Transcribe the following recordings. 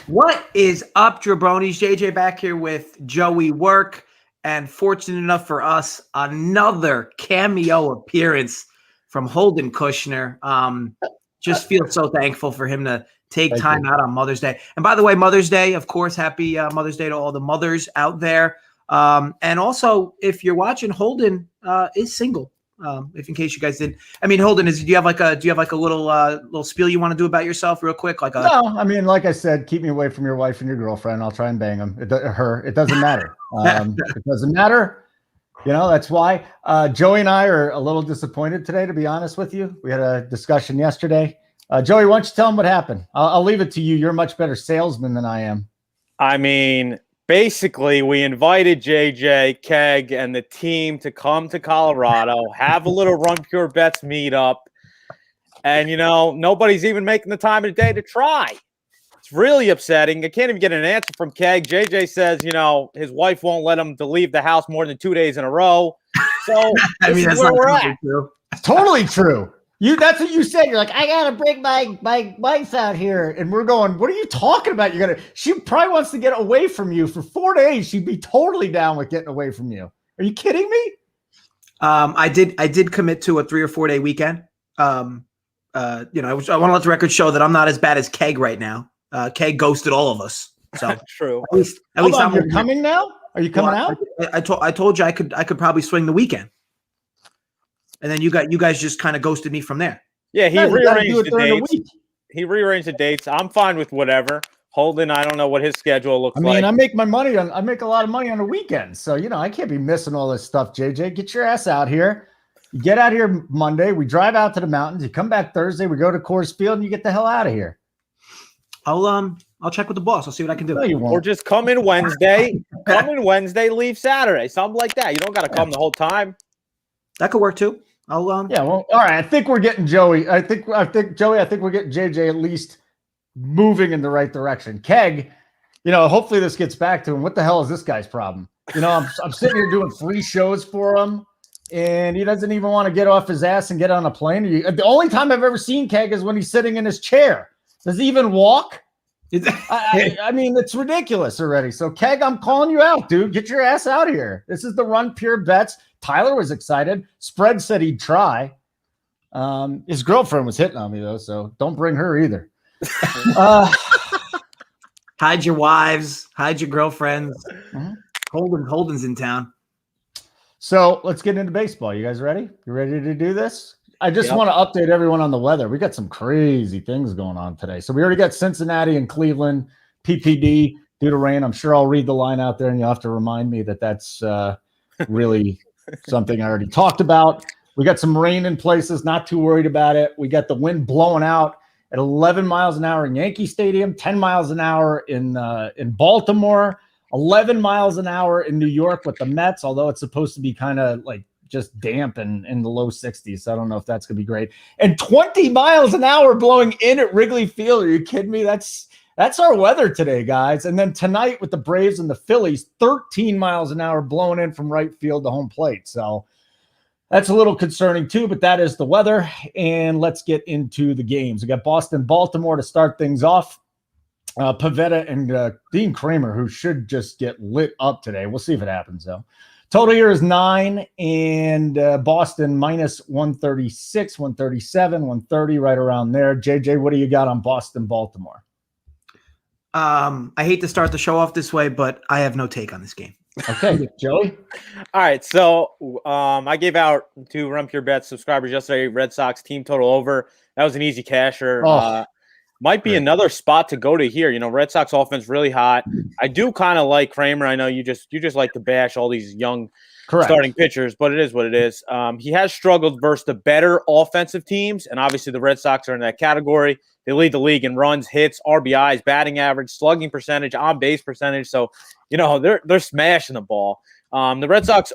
What is up, Jabronis? JJ back here with JoeyWerk, and fortunate enough for us, another cameo appearance from Holden Kushner. Just feel so thankful for him to take time out on Mother's Day. And by the way, Mother's Day, of course, happy Mother's Day to all the mothers out there. And also, if you're watching, Holden is single. If in case you guys didn't, I mean, Holden, do you have like a little spiel you want to do about yourself real quick? No, I mean, like I said, keep me away from your wife and your girlfriend. I'll try and bang them. It doesn't matter. It doesn't matter. You know, that's why Joey and I are a little disappointed today, to be honest with you. We had a discussion yesterday. Joey, why don't you tell them what happened? I'll leave it to you. You're a much better salesman than I am. I mean, basically, we invited JJ, Keg, and the team to come to Colorado, have a little Run Pure Bets meetup, and, you know, nobody's even making the time of the day to try. It's really upsetting. I can't even get an answer from Keg. JJ says, you know, his wife won't let him to leave the house more than 2 days in a row. So I mean, that's where we're at. True. It's totally true. That's what you said. You're like, I gotta bring my wife out here, and we're going, what are you talking about? She probably wants to get away from you for 4 days. She'd be totally down with getting away from you. Are you kidding me? I did commit to a 3 or 4 day weekend. I want to let the record show that I'm not as bad as Keg right now. Keg ghosted all of us. So true. At least you're coming now. Are you coming out? I told you I could probably swing the weekend. And then you guys just kind of ghosted me from there. Yeah, he rearranged the dates. He rearranged the dates. I'm fine with whatever. Holden, I don't know what his schedule looks like. I make a lot of money on the weekends. So, you know, I can't be missing all this stuff, JJ. Get your ass out here. You get out here Monday. We drive out to the mountains. You come back Thursday. We go to Coors Field and you get the hell out of here. I'll check with the boss. I'll see what I can do. No, you won't. Or just come in Wednesday. Leave Saturday. Something like that. You don't got to come the whole time. That could work too. All right. I think we're getting Joey. I think Joey. I think we're getting JJ at least moving in the right direction. Keg, you know, hopefully this gets back to him. What the hell is this guy's problem? You know, I'm sitting here doing free shows for him, and he doesn't even want to get off his ass and get on a plane. The only time I've ever seen Keg is when he's sitting in his chair. Does he even walk? I mean, it's ridiculous already. So, Keg, I'm calling you out, dude. Get your ass out of here. This is the Run Pure Bets. Tyler was excited. Spread said he'd try. His girlfriend was hitting on me, though, so don't bring her either. Hide your wives. Hide your girlfriends. Mm-hmm. Holden's in town. So let's get into baseball. You guys ready? You ready to do this? I just want to update everyone on the weather. We got some crazy things going on today. So we already got Cincinnati and Cleveland, PPD due to rain. I'm sure I'll read the line out there, and you'll have to remind me that that's really something I already talked about. We got some rain in places, not too worried about it. We got the wind blowing out at 11 miles an hour in Yankee Stadium, 10 miles an hour in Baltimore, 11 miles an hour in New York with the Mets, although it's supposed to be kind of like just damp and in the low 60s. So I don't know if that's going to be great. And 20 miles an hour blowing in at Wrigley Field. Are you kidding me? That's our weather today, guys. And then tonight with the Braves and the Phillies, 13 miles an hour blowing in from right field to home plate. So that's a little concerning too, but that is the weather. And let's get into the games. We got Boston, Baltimore to start things off. Pavetta and Dean Kramer, who should just get lit up today. We'll see if it happens, though. Total here is 9, and Boston minus 136, 137, 130, right around there. JJ, what do you got on Boston, Baltimore? I hate to start the show off this way, but I have no take on this game. Okay, Joey? All right, so I gave out to Run Pure Bets subscribers yesterday, Red Sox team total over. That was an easy casher. Might be another spot to go to here. You know, Red Sox offense really hot. I do kind of like Kramer. I know you just like to bash all these young starting pitchers, but it is what it is. He has struggled versus the better offensive teams, and obviously the Red Sox are in that category. They lead the league in runs, hits, RBIs, batting average, slugging percentage, on base percentage. So, you know, they're smashing the ball. The Red Sox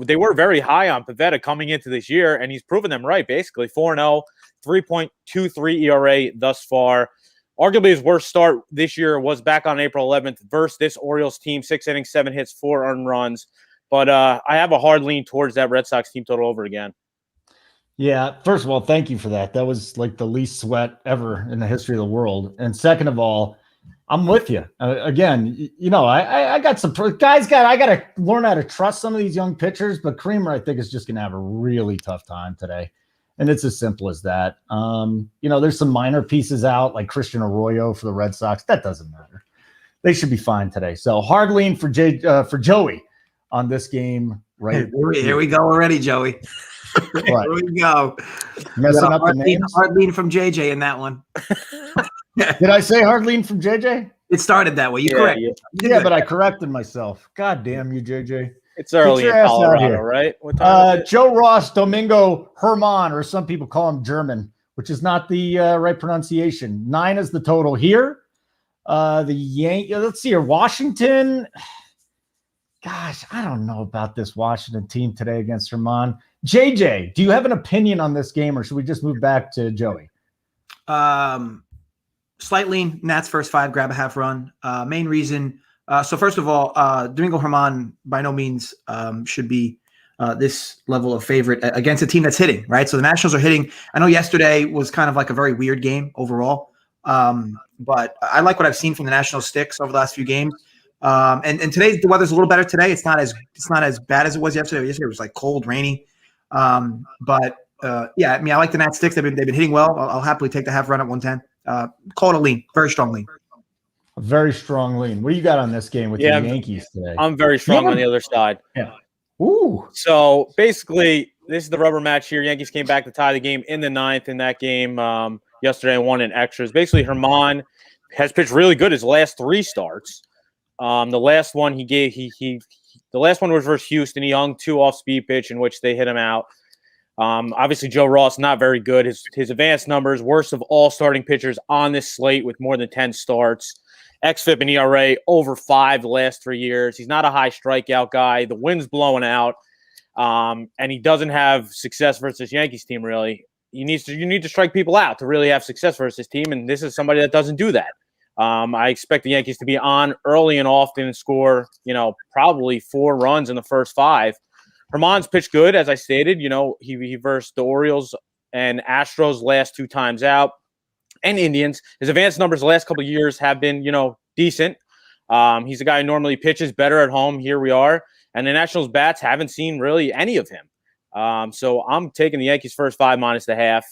they were very high on Pavetta coming into this year, and he's proven them right. Basically 4-0. 3.23 ERA thus far. Arguably his worst start this year was back on April 11th versus this Orioles team, 6 innings, 7 hits, 4 earned runs. But I have a hard lean towards that Red Sox team total over again. Yeah, first of all, thank you for that. That was like the least sweat ever in the history of the world. And second of all, I'm with you. Again, I got some guys. I got to learn how to trust some of these young pitchers, but Creamer, I think, is just going to have a really tough time today. And it's as simple as that. There's some minor pieces out, like Christian Arroyo for the Red Sox. That doesn't matter. They should be fine today. So hard lean for Joey on this game. Right. Here we go already, Joey. Here we go. Messing up the names. Hard lean from JJ in that one. Did I say hard lean from JJ? It started that way. You correct. Yeah, but I corrected myself. God damn you, JJ. It's early in Colorado, right? What time is it? Joe Ross, Domingo Herman, or some people call him German, which is not the right pronunciation. 9 is the total here. The Yankees. Let's see here. Washington. Gosh, I don't know about this Washington team today against Herman. JJ, do you have an opinion on this game, or should we just move back to Joey? Slight lean, Nats first 5, grab a half run. Main reason. So first of all, Domingo Herman by no means should be this level of favorite against a team that's hitting, right? So the Nationals are hitting. I know yesterday was kind of like a very weird game overall, but I like what I've seen from the Nationals sticks over the last few games. And today the weather's a little better today. It's not as bad as it was yesterday. Yesterday it was like cold, rainy. But I like the Nats sticks. They've been hitting well. I'll happily take the half run at 110. Call it a lean, very strong lean. A very strong lean. What do you got on this game with the Yankees today? I'm very strong on the other side. Yeah. Ooh. So basically, this is the rubber match here. Yankees came back to tie the game in the 9th in that game yesterday and won in extras. Basically, Herman has pitched really good his last 3 starts. The last one the last one was versus Houston. He hung 2 off-speed pitch in which they hit him out. Obviously, Joe Ross not very good. His advanced numbers, worst of all starting pitchers on this slate with more than 10 starts. xFIP and ERA over 5 the last 3 years. He's not a high strikeout guy. The wind's blowing out, and he doesn't have success versus this Yankees team. Really, you need to strike people out to really have success versus this team, and this is somebody that doesn't do that. I expect the Yankees to be on early and often and score, probably 4 runs in the first 5. Herman's pitched good, as I stated. He versed the Orioles and Astros last 2 times out, and Indians. His advanced numbers the last couple of years have been, decent. He's a guy who normally pitches better at home. Here we are. And the Nationals bats haven't seen really any of him. So I'm taking the Yankees first 5 minus the half.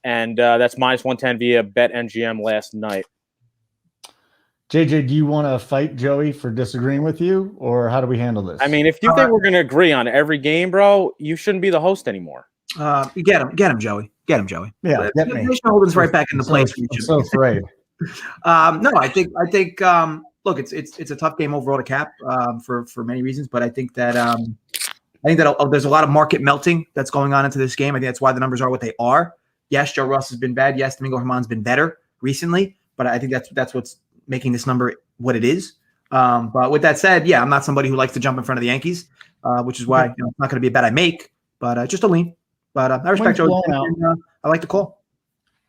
And that's minus 110 via BetMGM last night. JJ, do you want to fight Joey for disagreeing with you, or how do we handle this? I mean, if you think we're going to agree on every game, bro, you shouldn't be the host anymore. You get him, Joey. Get him, Joey. Yeah, get me. Holden's right back into place. I'm so afraid. No, I think. Look, it's a tough game overall to cap for many reasons, but I think that there's a lot of market melting that's going on into this game. I think that's why the numbers are what they are. Yes, Joe Ross has been bad. Yes, Domingo Herman's been better recently, but I think that's what's making this number what it is. But with that said, I'm not somebody who likes to jump in front of the Yankees, which is why it's not going to be a bet I make, but just a lean. But I respect Joe. I like the call.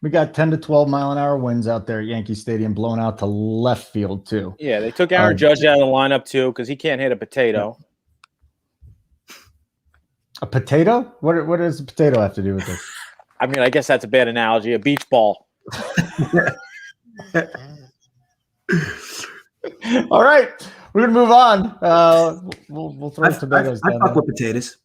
We got 10 to 12 mile an hour winds out there at Yankee Stadium, blowing out to left field too. Yeah, they took Aaron Judge out of the lineup too because he can't hit a potato. A potato? What does a potato have to do with this? I mean, I guess that's a bad analogy. A beach ball. All right, we're gonna move on. We'll throw tomatoes down. I fuck with potatoes.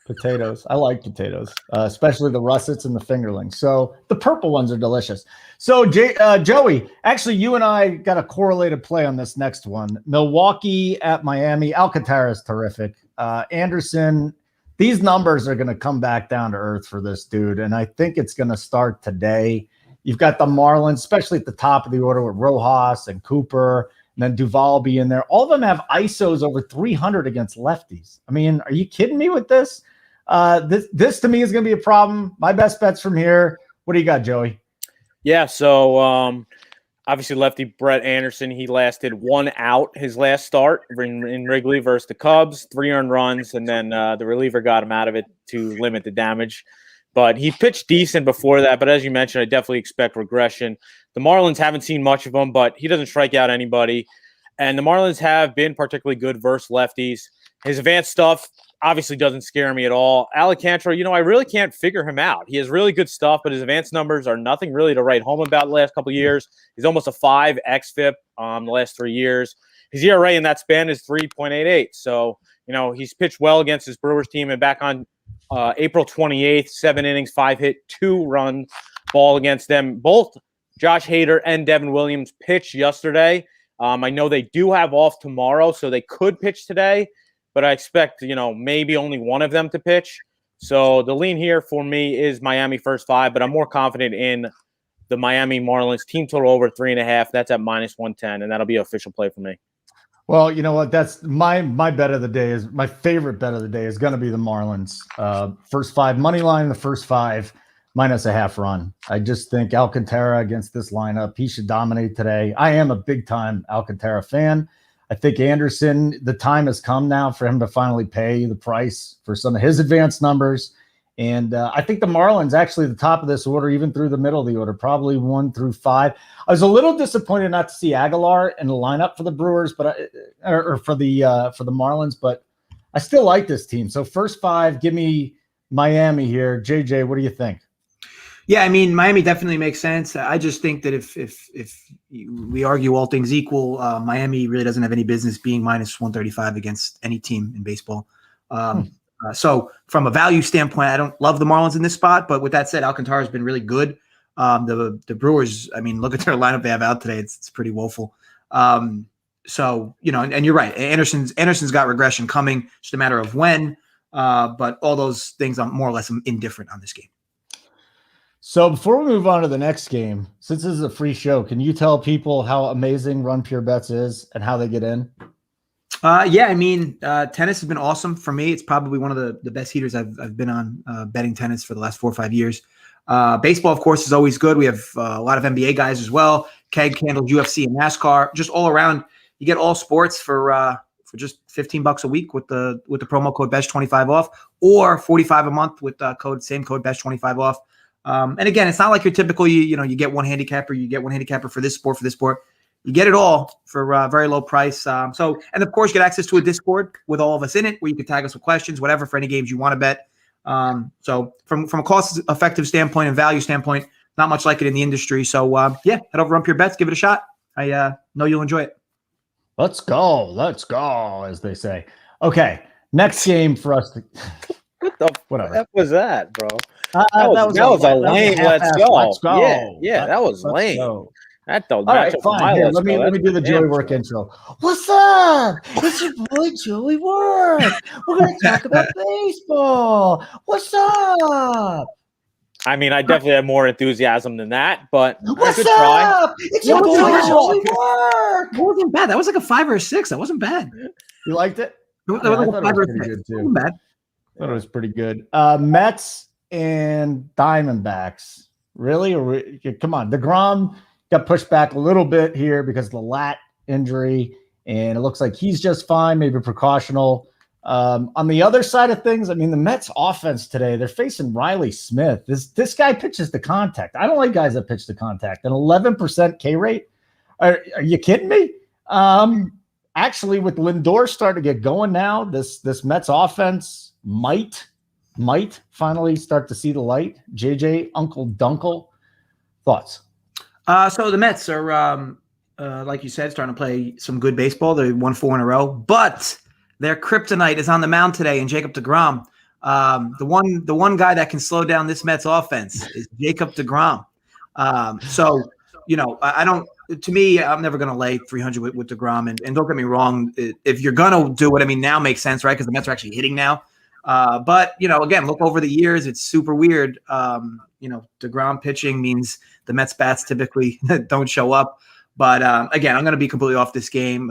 Potatoes. I like potatoes, especially the russets and the fingerlings. So the purple ones are delicious. So Joey, actually, you and I got a correlated play on this next one. Milwaukee at Miami. Alcantara is terrific. Anderson. These numbers are going to come back down to earth for this dude, and I think it's going to start today. You've got the Marlins, especially at the top of the order with Rojas and Cooper, and then Duvall be in there. All of them have ISOs over 300 against lefties. I mean, are you kidding me with this? This to me is going to be a problem. My best bets from here. What do you got, Joey? Yeah, so obviously lefty Brett Anderson, he lasted 1 out his last start in Wrigley versus the Cubs, 3 earned runs, and then the reliever got him out of it to limit the damage. But he pitched decent before that, but as you mentioned, I definitely expect regression. The Marlins haven't seen much of him, but he doesn't strike out anybody. And the Marlins have been particularly good versus lefties. His advanced stuff obviously doesn't scare me at all. Alcantara, I really can't figure him out. He has really good stuff, but his advanced numbers are nothing really to write home about the last couple of years. He's almost a 5 xFIP the last 3 years. His ERA in that span is 3.88. So, he's pitched well against his Brewers team, and back on April 28th, 7 innings, 5 hit, 2-run ball against them. Both Josh Hader and Devin Williams pitched yesterday. I know they do have off tomorrow, so they could pitch today, but I expect, maybe only one of them to pitch. So the lean here for me is Miami first 5, but I'm more confident in the Miami Marlins team total over 3.5. That's at -110, and that'll be an official play for me. Well, you know what? That's my bet of the day is my favorite bet of the day is going to be the Marlins. First 5 money line, the first 5 -0.5 run. I just think Alcantara against this lineup, he should dominate today. I am a big time Alcantara fan. I think Anderson, the time has come now for him to finally pay the price for some of his advanced numbers. And I think the Marlins actually the top of this order, even through the middle of the order, probably 1 through 5. I was a little disappointed not to see Aguilar in the lineup for the Brewers, but for the Marlins, but I still like this team. So first 5, give me Miami here. JJ, what do you think? Yeah, I mean, Miami definitely makes sense. I just think that if we argue all things equal, Miami really doesn't have any business being -135 against any team in baseball. So from a value standpoint, I don't love the Marlins in this spot. But with that said, Alcantara has been really good. The Brewers, I mean, look at their lineup they have out today. It's pretty woeful. So, and you're right. Anderson's got regression coming. Just a matter of when. But all those things, I'm more or less indifferent on this game. So before we move on to the next game, since this is a free show, can you tell people how amazing Run Pure Bets is and how they get in? Yeah, I mean, tennis has been awesome for me. It's probably one of the best heaters I've been on betting tennis for the last 4 or 5 years. Baseball, of course, is always good. We have a lot of NBA guys as well. Keg handles UFC and NASCAR. Just all around, you get all sports for just $15 a week with the promo code BESH25 off, or $45 a month with same code BESH25 off. And again, it's not like your typical, you get one handicapper for this sport. You get it all for a very low price. And of course, you get access to a Discord with all of us in it where you can tag us with questions, whatever, for any games you want to bet. So from a cost-effective standpoint and value standpoint, not much like it in the industry. So, head over to Run Pure Bets, give it a shot. I know you'll enjoy it. Let's go, as they say. Okay, next game for us to What the heck was that, bro? That was a lame let's go. Let's go. Yeah, that was lame. Go. All right, fine. Here, let me do the JoeyWerk intro. What's up? It's your boy JoeyWerk. We're going to talk about baseball. What's up? I mean, I definitely have more enthusiasm than that, but what's up? Try. It's your boy JoeyWerk. It wasn't bad. That was like a 5 or a 6. That wasn't bad. You liked it? That was like a 5 or a 6. Good too. It wasn't bad. I thought it was pretty good. Mets and Diamondbacks. Really? Come on. DeGrom got pushed back a little bit here because of the lat injury, and it looks like he's just fine, maybe precautional. On the other side of things, I mean, the Mets offense today, they're facing Riley Smith. This guy pitches to contact. I don't like guys that pitch to contact. An 11% K rate? Are you kidding me? Actually, with Lindor starting to get going now, this Mets offense might finally start to see the light. JJ, Uncle Dunkle, thoughts? So the Mets are, like you said, starting to play some good baseball. They won 4 in a row, but their kryptonite is on the mound today, and Jacob deGrom. The one guy that can slow down this Mets offense is Jacob deGrom. I don't. To me, I'm never going to lay 300 with deGrom. And don't get me wrong, if you're going to do it, I mean, now makes sense, right? Because the Mets are actually hitting now. But again, look over the years, it's super weird. deGrom pitching means the Mets bats typically don't show up. But again, I'm going to be completely off this game.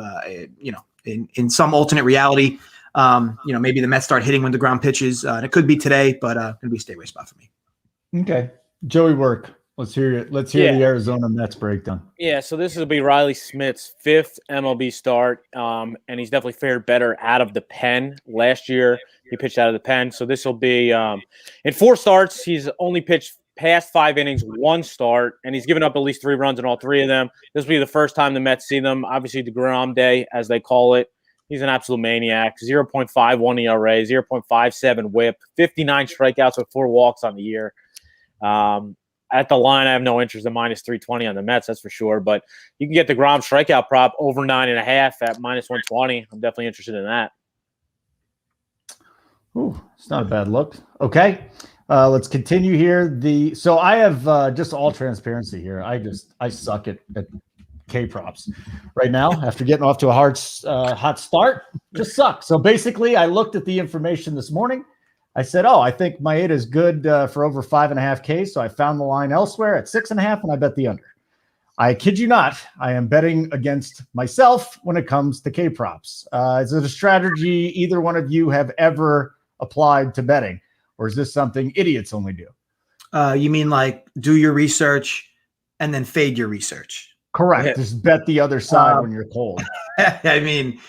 In some alternate reality, maybe the Mets start hitting when deGrom pitches. And it could be today, but going to be a stay away spot for me. Okay, JoeyWerk. Let's hear it. Let's hear the Arizona Mets breakdown. Yeah, so this will be Riley Smith's 5th MLB start, and he's definitely fared better out of the pen. Last year, he pitched out of the pen. So this will be in 4 starts, he's only pitched past 5 innings, 1 start, and he's given up at least 3 runs in all 3 of them. This will be the first time the Mets see them. Obviously, the deGrom day, as they call it. He's an absolute maniac. 0.51 ERA, 0.57 WHIP, 59 strikeouts with 4 walks on the year. At the line, I have no interest in minus 320 on the Mets, that's for sure. But you can get the Grom strikeout prop over 9.5 at minus 120. I'm definitely interested in that. Ooh, it's not a bad look. Okay, let's continue here. So I have just all transparency here. I suck at K props right now after getting off to a hot start. Just suck. So basically, I looked at the information this morning. I said, I think Maeda is good for over 5.5 K. So I found the line elsewhere at 6.5, and I bet the under. I kid you not, I am betting against myself when it comes to K props. Is it a strategy either one of you have ever applied to betting, or is this something idiots only do? You mean like do your research and then fade your research? Correct. Yeah. Just bet the other side when you're cold. I mean,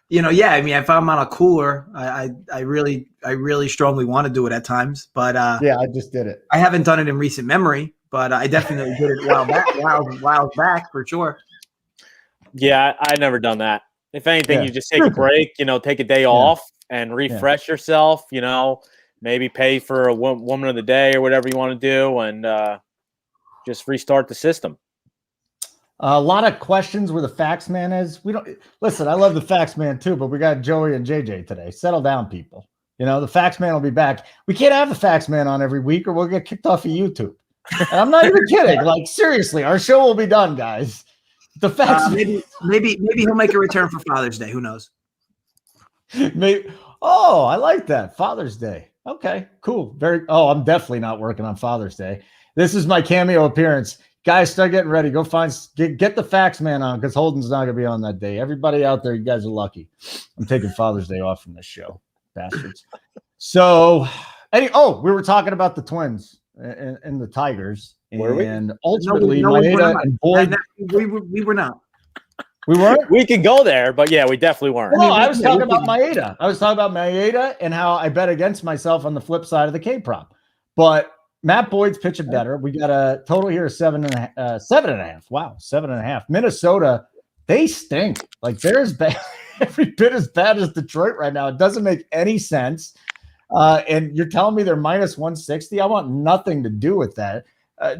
if I'm on a cooler, I really strongly want to do it at times, but yeah, I just did it. I haven't done it in recent memory, but I definitely did it a while back for sure. Yeah, I've never done that. If anything, you just take a break, take a day off and refresh yourself, maybe pay for a woman of the day or whatever you want to do and just restart the system. A lot of questions where the fax man is. We don't listen. I love the fax man too, but we got Joey and JJ today. Settle down, people. The fax man will be back. We can't have the fax man on every week, or we'll get kicked off of YouTube. And I'm not even kidding. Like seriously, our show will be done, guys. The fax maybe he'll make a return for Father's Day. Who knows? Maybe. Oh, I like that. Father's Day. Okay, cool. I'm definitely not working on Father's Day. This is my cameo appearance. Guys, start getting ready. Go get the fax man on because Holden's not going to be on that day. Everybody out there, you guys are lucky. I'm taking Father's Day off from this show, bastards. So, we were talking about the Twins and the Tigers. Were we? And ultimately, Maeda and Boyd. We were not. We weren't? We could go there, but yeah, we definitely weren't. No, I was talking about Maeda. I was talking about Maeda and how I bet against myself on the flip side of the K prop. But Matt Boyd's pitching better. We got a total here of 7.5. Wow, 7.5. Minnesota, they stink. Like they're as bad, every bit as bad as Detroit right now. It doesn't make any sense. And you're telling me they're minus 160? I want nothing to do with that.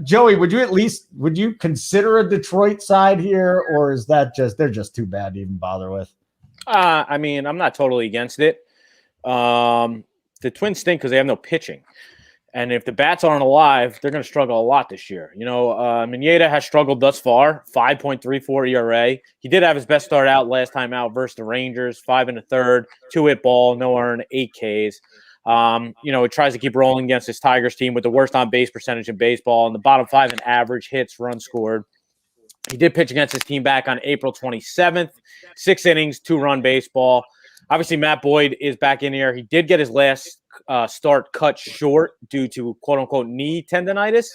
Joey, would you consider a Detroit side here, or is that they're just too bad to even bother with? I mean, I'm not totally against it. The Twins stink because they have no pitching. And if the bats aren't alive, they're going to struggle a lot this year. Maeda has struggled thus far, 5.34 ERA. He did have his best start out last time out versus the Rangers, 5 1/3, 2-hit ball, no earned, 8 Ks. It tries to keep rolling against this Tigers team with the worst on-base percentage in baseball and the bottom 5 in average hits, runs scored. He did pitch against his team back on April 27th, 6 innings, 2-run baseball. Obviously, Matt Boyd is back in here. He did get his last start cut short due to quote-unquote knee tendonitis.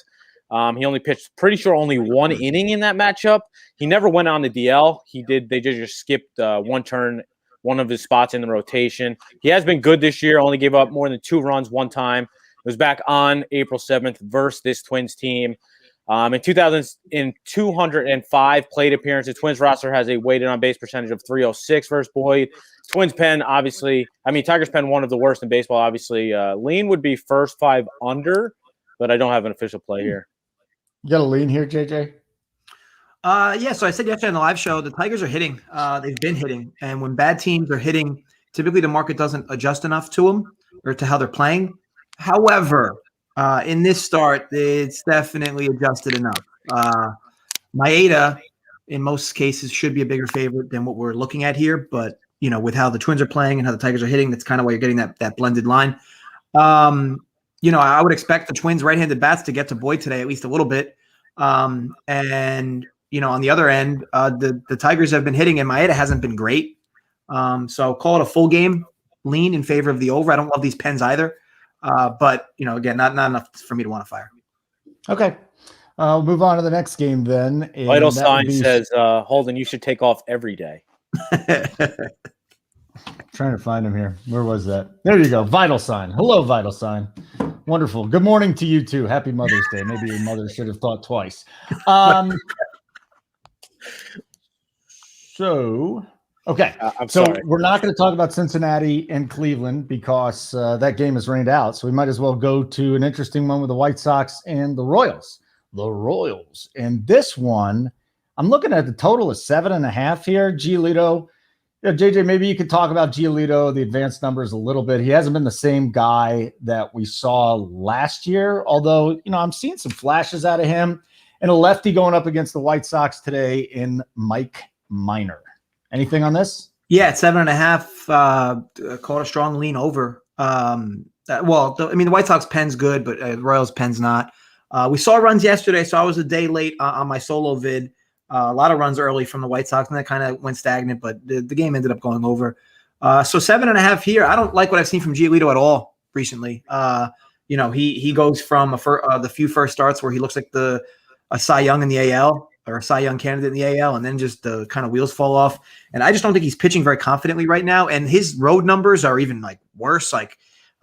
He only pitched pretty sure only 1 inning in that matchup. He never went on the DL. They just skipped one of his spots in the rotation. He has been good this year, only gave up more than 2 runs one time. It was back on April 7th versus this Twins team. In 205 plate appearances, Twins roster has a weighted on base percentage of 306 versus Boyd. Tigers pen one of the worst in baseball, obviously. Lean would be first 5 under, but I don't have an official play here. You got a lean here, JJ? So I said yesterday on the live show, the Tigers are hitting. They've been hitting. And when bad teams are hitting, typically the market doesn't adjust enough to them or to how they're playing. However, in this start, it's definitely adjusted enough. Maeda, in most cases, should be a bigger favorite than what we're looking at here. But, with how the Twins are playing and how the Tigers are hitting, that's kind of why you're getting that blended line. I would expect the Twins right-handed bats to get to Boyd today at least a little bit. On the other end, the Tigers have been hitting and Maeda hasn't been great. So call it a full game lean in favor of the over. I don't love these pens either. But, again, not enough for me to want to fire. Okay. I'll move on to the next game then. Vital Sign says, Holden, you should take off every day. Trying to find him here. Where was that? There you go. Vital Sign. Hello, Vital Sign. Wonderful. Good morning to you too. Happy Mother's Day. Maybe your mother should have thought twice. So Okay, so we're not going to talk about Cincinnati and Cleveland because that game is rained out. So we might as well go to an interesting one with the White Sox and the Royals. The Royals. And this one, I'm looking at the total of 7.5 here. Giolito. JJ, maybe you could talk about Giolito, the advanced numbers a little bit. He hasn't been the same guy that we saw last year, although, I'm seeing some flashes out of him. And a lefty going up against the White Sox today in Mike Minor. Anything on this? Yeah, at 7.5, called a strong lean over. The White Sox pen's good, but the Royals pen's not. We saw runs yesterday, so I was a day late on my solo vid. A lot of runs early from the White Sox, and that kind of went stagnant, but the game ended up going over. So 7.5 here. I don't like what I've seen from Giolito at all recently. He goes from the few first starts where he looks like a Cy Young in the AL, or a Cy Young candidate in the AL, and then just the kind of wheels fall off. And I just don't think he's pitching very confidently right now. And his road numbers are even worse. There's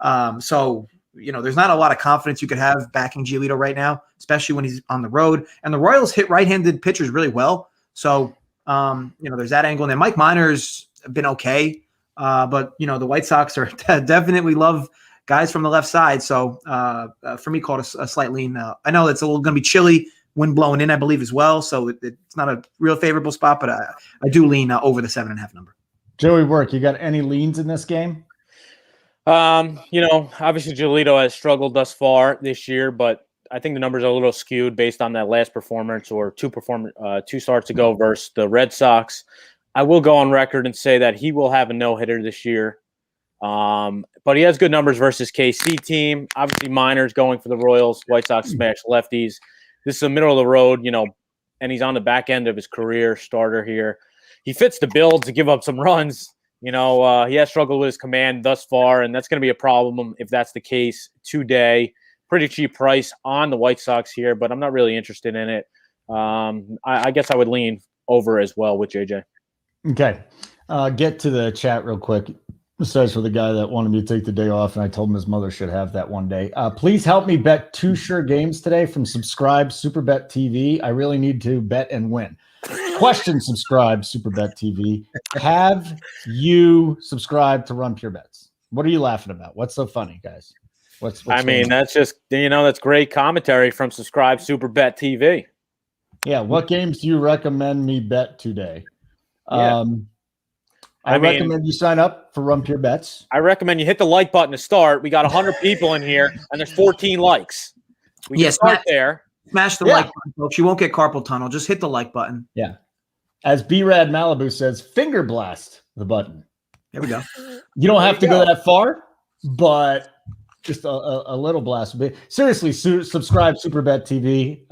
not a lot of confidence you could have backing Giolito right now, especially when he's on the road. And the Royals hit right-handed pitchers really well. So, there's that angle. And then Mike Minor's been okay. But the White Sox are definitely love guys from the left side. So for me, called a slight lean. I know it's going to be chilly, wind blowing in, I believe, as well. So it's not a real favorable spot, but I do lean over the 7.5 number. JoeyWerk, you got any leans in this game? Obviously Giolito has struggled thus far this year, but I think the numbers are a little skewed based on that last performance or two starts ago versus the Red Sox. I will go on record and say that he will have a no-hitter this year. But he has good numbers versus KC team. Obviously Minor's going for the Royals. White Sox smash lefties. This is a middle of the road, and he's on the back end of his career starter here. He fits the bill to give up some runs. He has struggled with his command thus far, and that's going to be a problem if that's the case today. Pretty cheap price on the White Sox here, but I'm not really interested in it. I guess I would lean over as well with JJ. Okay. Get to the chat real quick. Besides for the guy that wanted me to take the day off, and I told him his mother should have that one day. Please help me bet 2 sure games today from Subscribe Superbet TV. I really need to bet and win. Question, Subscribe Superbet TV. Have you subscribed to Run Pure Bets? What are you laughing about? What's so funny, guys? What's that's just, that's great commentary from Subscribe Superbet TV. Yeah. What games do you recommend me bet today? Yeah. I recommend you sign up for Run Pure Bets. I recommend you hit the like button to start. We got 100 people in here, and there's 14 likes. We can start there. Smash the like button, folks. You won't get carpal tunnel. Just hit the like button. Yeah. As B-Rad Malibu says, finger blast the button. There we go. You don't have to go that far, but just a little blast would be. Seriously, subscribe Superbet TV.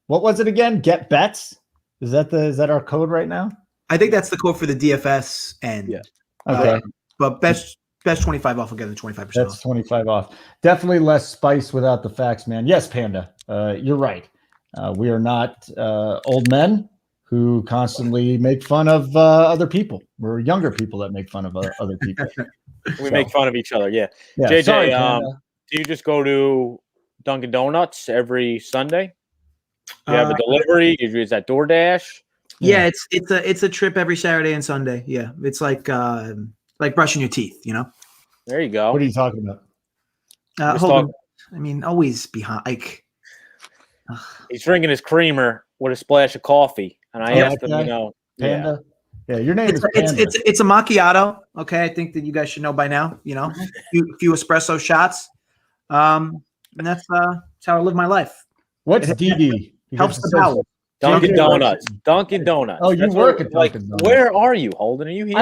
What was it again? Get bets. Is that our code right now? I think that's the code for the DFS end. Yeah. Okay. But best 25 off will get the 25%. That's 25 off. Definitely less spice without the facts, man. Yes, Panda. You're right. We are not old men who constantly make fun of other people. We're younger people that make fun of other people. We make fun of each other. Yeah. Yeah, JJ, sorry, do you just go to Dunkin' Donuts every Sunday? Do you have a delivery? Is that DoorDash? Yeah, it's a trip every Saturday and Sunday. Yeah, it's like brushing your teeth. There you go. What are you talking about? Holden, always behind. He's drinking his creamer with a splash of coffee, and I asked him, Panda. Yeah, your name is Panda. It's a macchiato. Okay, I think that you guys should know by now. Few espresso shots. And that's how I live my life. What's DD? Helps the bowel. Dunkin' Donuts. Dunkin' Donuts. Oh, you work at Dunkin' Donuts. Where are you, Holden? Are you here?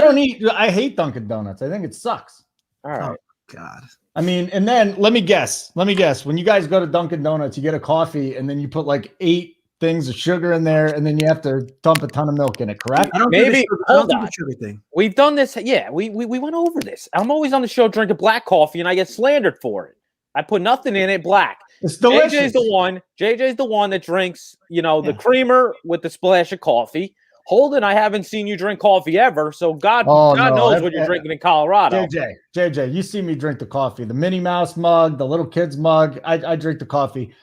I hate Dunkin' Donuts. I think it sucks. All right. Oh, God. And then let me guess. When you guys go to Dunkin' Donuts, you get a coffee, and then you put 8 things of sugar in there, and then you have to dump a ton of milk in it, correct? Maybe. Hold on. Thing. We've done this. Yeah, we went over this. I'm always on the show drinking black coffee, and I get slandered for it. I put nothing in it, black. It's delicious. JJ's the one that drinks, the creamer with the splash of coffee. Holden, I haven't seen you drink coffee ever, so God knows what you're drinking in Colorado. JJ, you see me drink the coffee, the Minnie Mouse mug, the little kid's mug. I drink the coffee.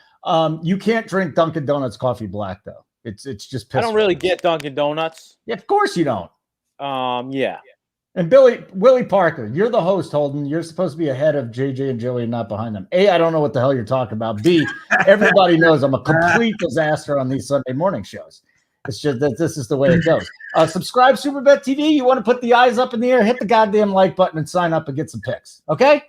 You can't drink Dunkin' Donuts coffee black though. It's just piss. I don't really get Dunkin' Donuts. Yeah, of course you don't. Yeah. And Willie Parker, you're the host, Holden. You're supposed to be ahead of JJ and Joey and not behind them. A, I don't know what the hell you're talking about. B, everybody knows I'm a complete disaster on these Sunday morning shows. It's just that this is the way it goes. Subscribe, Superbet TV. You want to put the eyes up in the air, hit the goddamn like button and sign up and get some picks. Okay?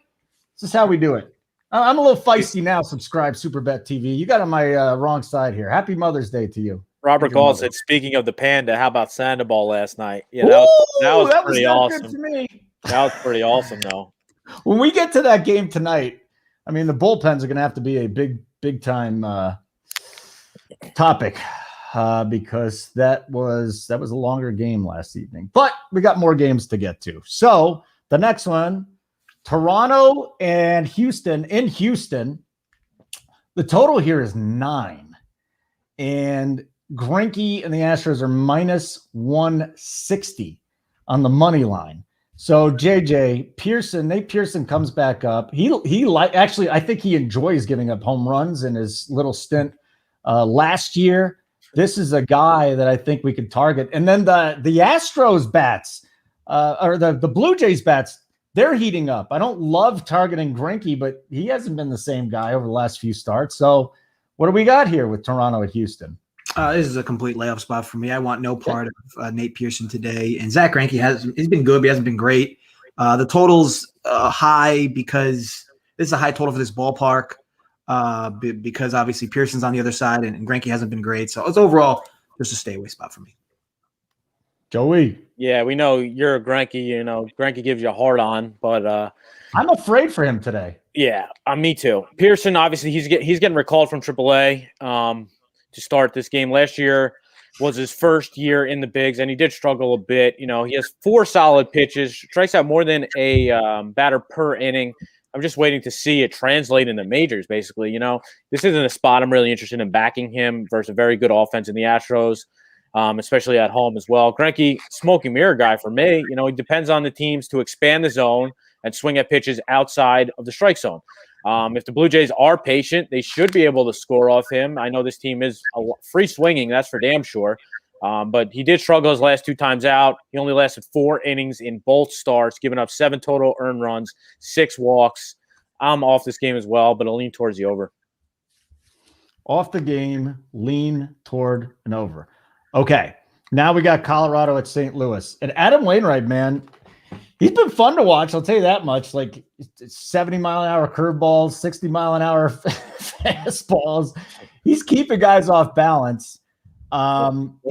This is how we do it. I'm a little feisty now. Subscribe, Superbet TV. You got on my wrong side here. Happy Mother's Day to you. Robert Gall said, speaking of the Panda, how about Sandoval last night? Yeah, that was pretty awesome. To me. That was pretty awesome, though. When we get to that game tonight, I mean, the bullpens are going to have to be a big time topic because that was a longer game last evening. But we got more games to get to. So the next one, Toronto and Houston. In Houston, the total here is 9. And Greinke and the Astros are minus 160 on the money line. So JJ Nate Pearson comes back up. Actually, I think he enjoys giving up home runs in his little stint last year. This is a guy that I think we could target. And then the Astros bats or the Blue Jays bats, they're heating up. I don't love targeting Greinke, but he hasn't been the same guy over the last few starts. So what do we got here with Toronto at Houston? This is a complete layup spot for me. I want no part of Nate Pearson today. And Zach Greinke he's been good, but he hasn't been great. The total's high because this is a high total for this ballpark because obviously Pearson's on the other side and Greinke hasn't been great. So it's overall just a stay away spot for me. Joey. Yeah, we know you're a Greinke. You know, Greinke gives you a hard on, but I'm afraid for him today. Yeah, me too. Pearson, obviously, he's getting recalled from AAA. To start this game. Last year was his first year in the bigs, and he did struggle a bit. You know, he has 4 solid pitches, strikes out more than a batter per inning. I'm just waiting to see it translate in the majors, basically. You know, this isn't a spot I'm really interested in backing him versus a very good offense in the Astros, especially at home as well. Greinke, smoking mirror guy for me. You know, he depends on the teams to expand the zone and swing at pitches outside of the strike zone. If the Blue Jays are patient, they should be able to score off him. I know this team is free swinging, that's for damn sure. But he did struggle his last 2 times out. He only lasted 4 innings in both starts, giving up 7 total earned runs, 6 walks. I'm off this game as well, but I'll lean towards the over. Off the game, lean toward an over. Okay, now we got Colorado at St. Louis. And Adam Wainwright, man, he's been fun to watch. I'll tell you that much. Like 70-mile-an-hour curveballs, 60-mile-an-hour fastballs. He's keeping guys off balance.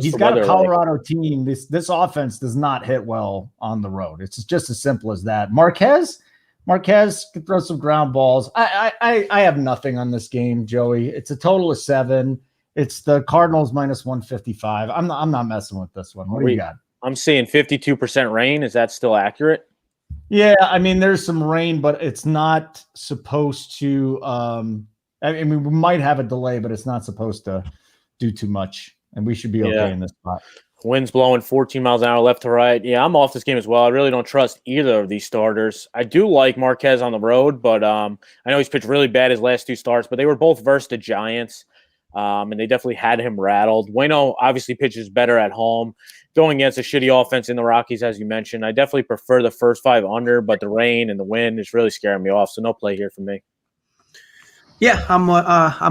He's got a Colorado team. This offense does not hit well on the road. It's just as simple as that. Marquez can throw some ground balls. I have nothing on this game, Joey. It's a total of 7. It's the Cardinals minus 155. I'm not messing with this one. What do you got? I'm seeing 52% rain. Is that still accurate? Yeah, I mean, there's some rain, but it's not supposed to I mean, we might have a delay, but it's not supposed to do too much, and we should be okay in this spot. Wind's blowing 14 miles an hour left to right. Yeah, I'm off this game as well. I really don't trust either of these starters. I do like Marquez on the road, but I know he's pitched really bad his last 2 starts, but they were both versus the Giants, and they definitely had him rattled. Waino obviously pitches better at home. Going against a shitty offense in the Rockies, as you mentioned, I definitely prefer the first 5 under, but the rain and the wind is really scaring me off, so no play here for me. Yeah, I'm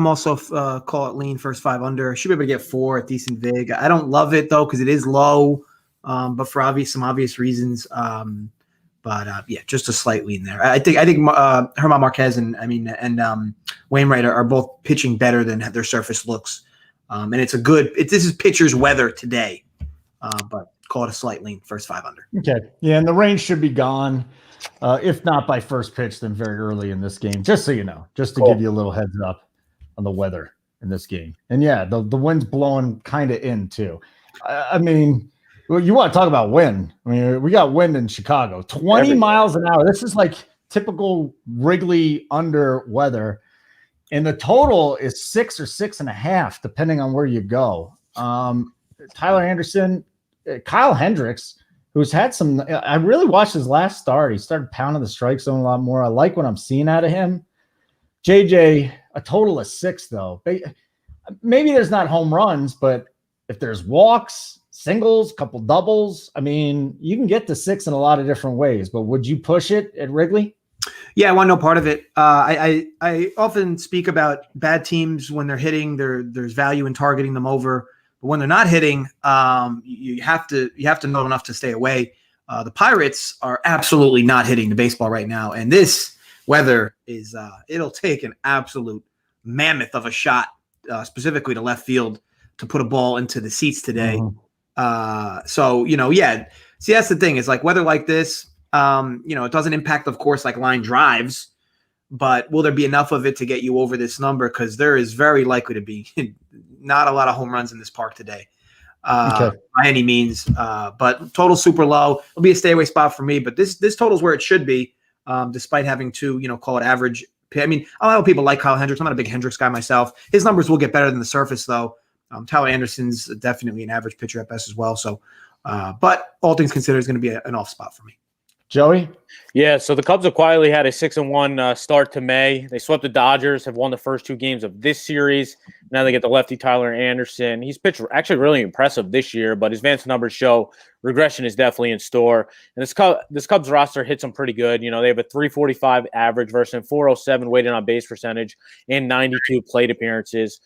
also call it lean first 5 under. Should be able to get 4 at decent vig. I don't love it though because it is low, but for some obvious reasons. Yeah, just a slight lean there. I think German Marquez and Wainwright are both pitching better than their surface looks, and it's this is pitcher's weather today. But call it a slight lean, first 5 under. Okay. Yeah, and the range should be gone. If not by first pitch, then very early in this game, just so you know, just to give you a little heads up on the weather in this game. And yeah, the wind's blowing kind of in too. I mean, well, you want to talk about wind. I mean, we got wind in Chicago, 20 miles an hour. This is like typical Wrigley under weather. And the total is 6 or 6.5, depending on where you go. Tyler Anderson, Kyle Hendricks, who's had some – I really watched his last start. He started pounding the strike zone a lot more. I like what I'm seeing out of him. JJ, a total of 6, though. Maybe there's not home runs, but if there's walks, singles, couple doubles. I mean, you can get to 6 in a lot of different ways, but would you push it at Wrigley? Yeah, I want no part of it. I often speak about bad teams when they're hitting. There's value in targeting them over, but when they're not hitting, you have to know enough to stay away. The Pirates are absolutely not hitting the baseball right now, and this weather is it'll take an absolute mammoth of a shot, specifically to left field, to put a ball into the seats today. So yeah. See, that's the thing. It's like weather like this. It doesn't impact, of course, like line drives, but will there be enough of it to get you over this number? Because there is very likely to be not a lot of home runs in this park today, by any means. But total super low. It'll be a stay away spot for me. But this total is where it should be, despite having to call it average. I mean, a lot of people like Kyle Hendricks. I'm not a big Hendricks guy myself. His numbers will get better than the surface, though. Tyler Anderson's definitely an average pitcher at best as well. So, but all things considered, is going to be an off spot for me. Joey? Yeah, so the Cubs have quietly had a 6-1 start to May. They swept the Dodgers, have won the first 2 games of this series. Now they get the lefty Tyler Anderson. He's pitched actually really impressive this year, but his advanced numbers show regression is definitely in store. And this Cubs roster hits them pretty good. They have a 345 average versus a 407 weighted on base percentage and 92 plate appearances.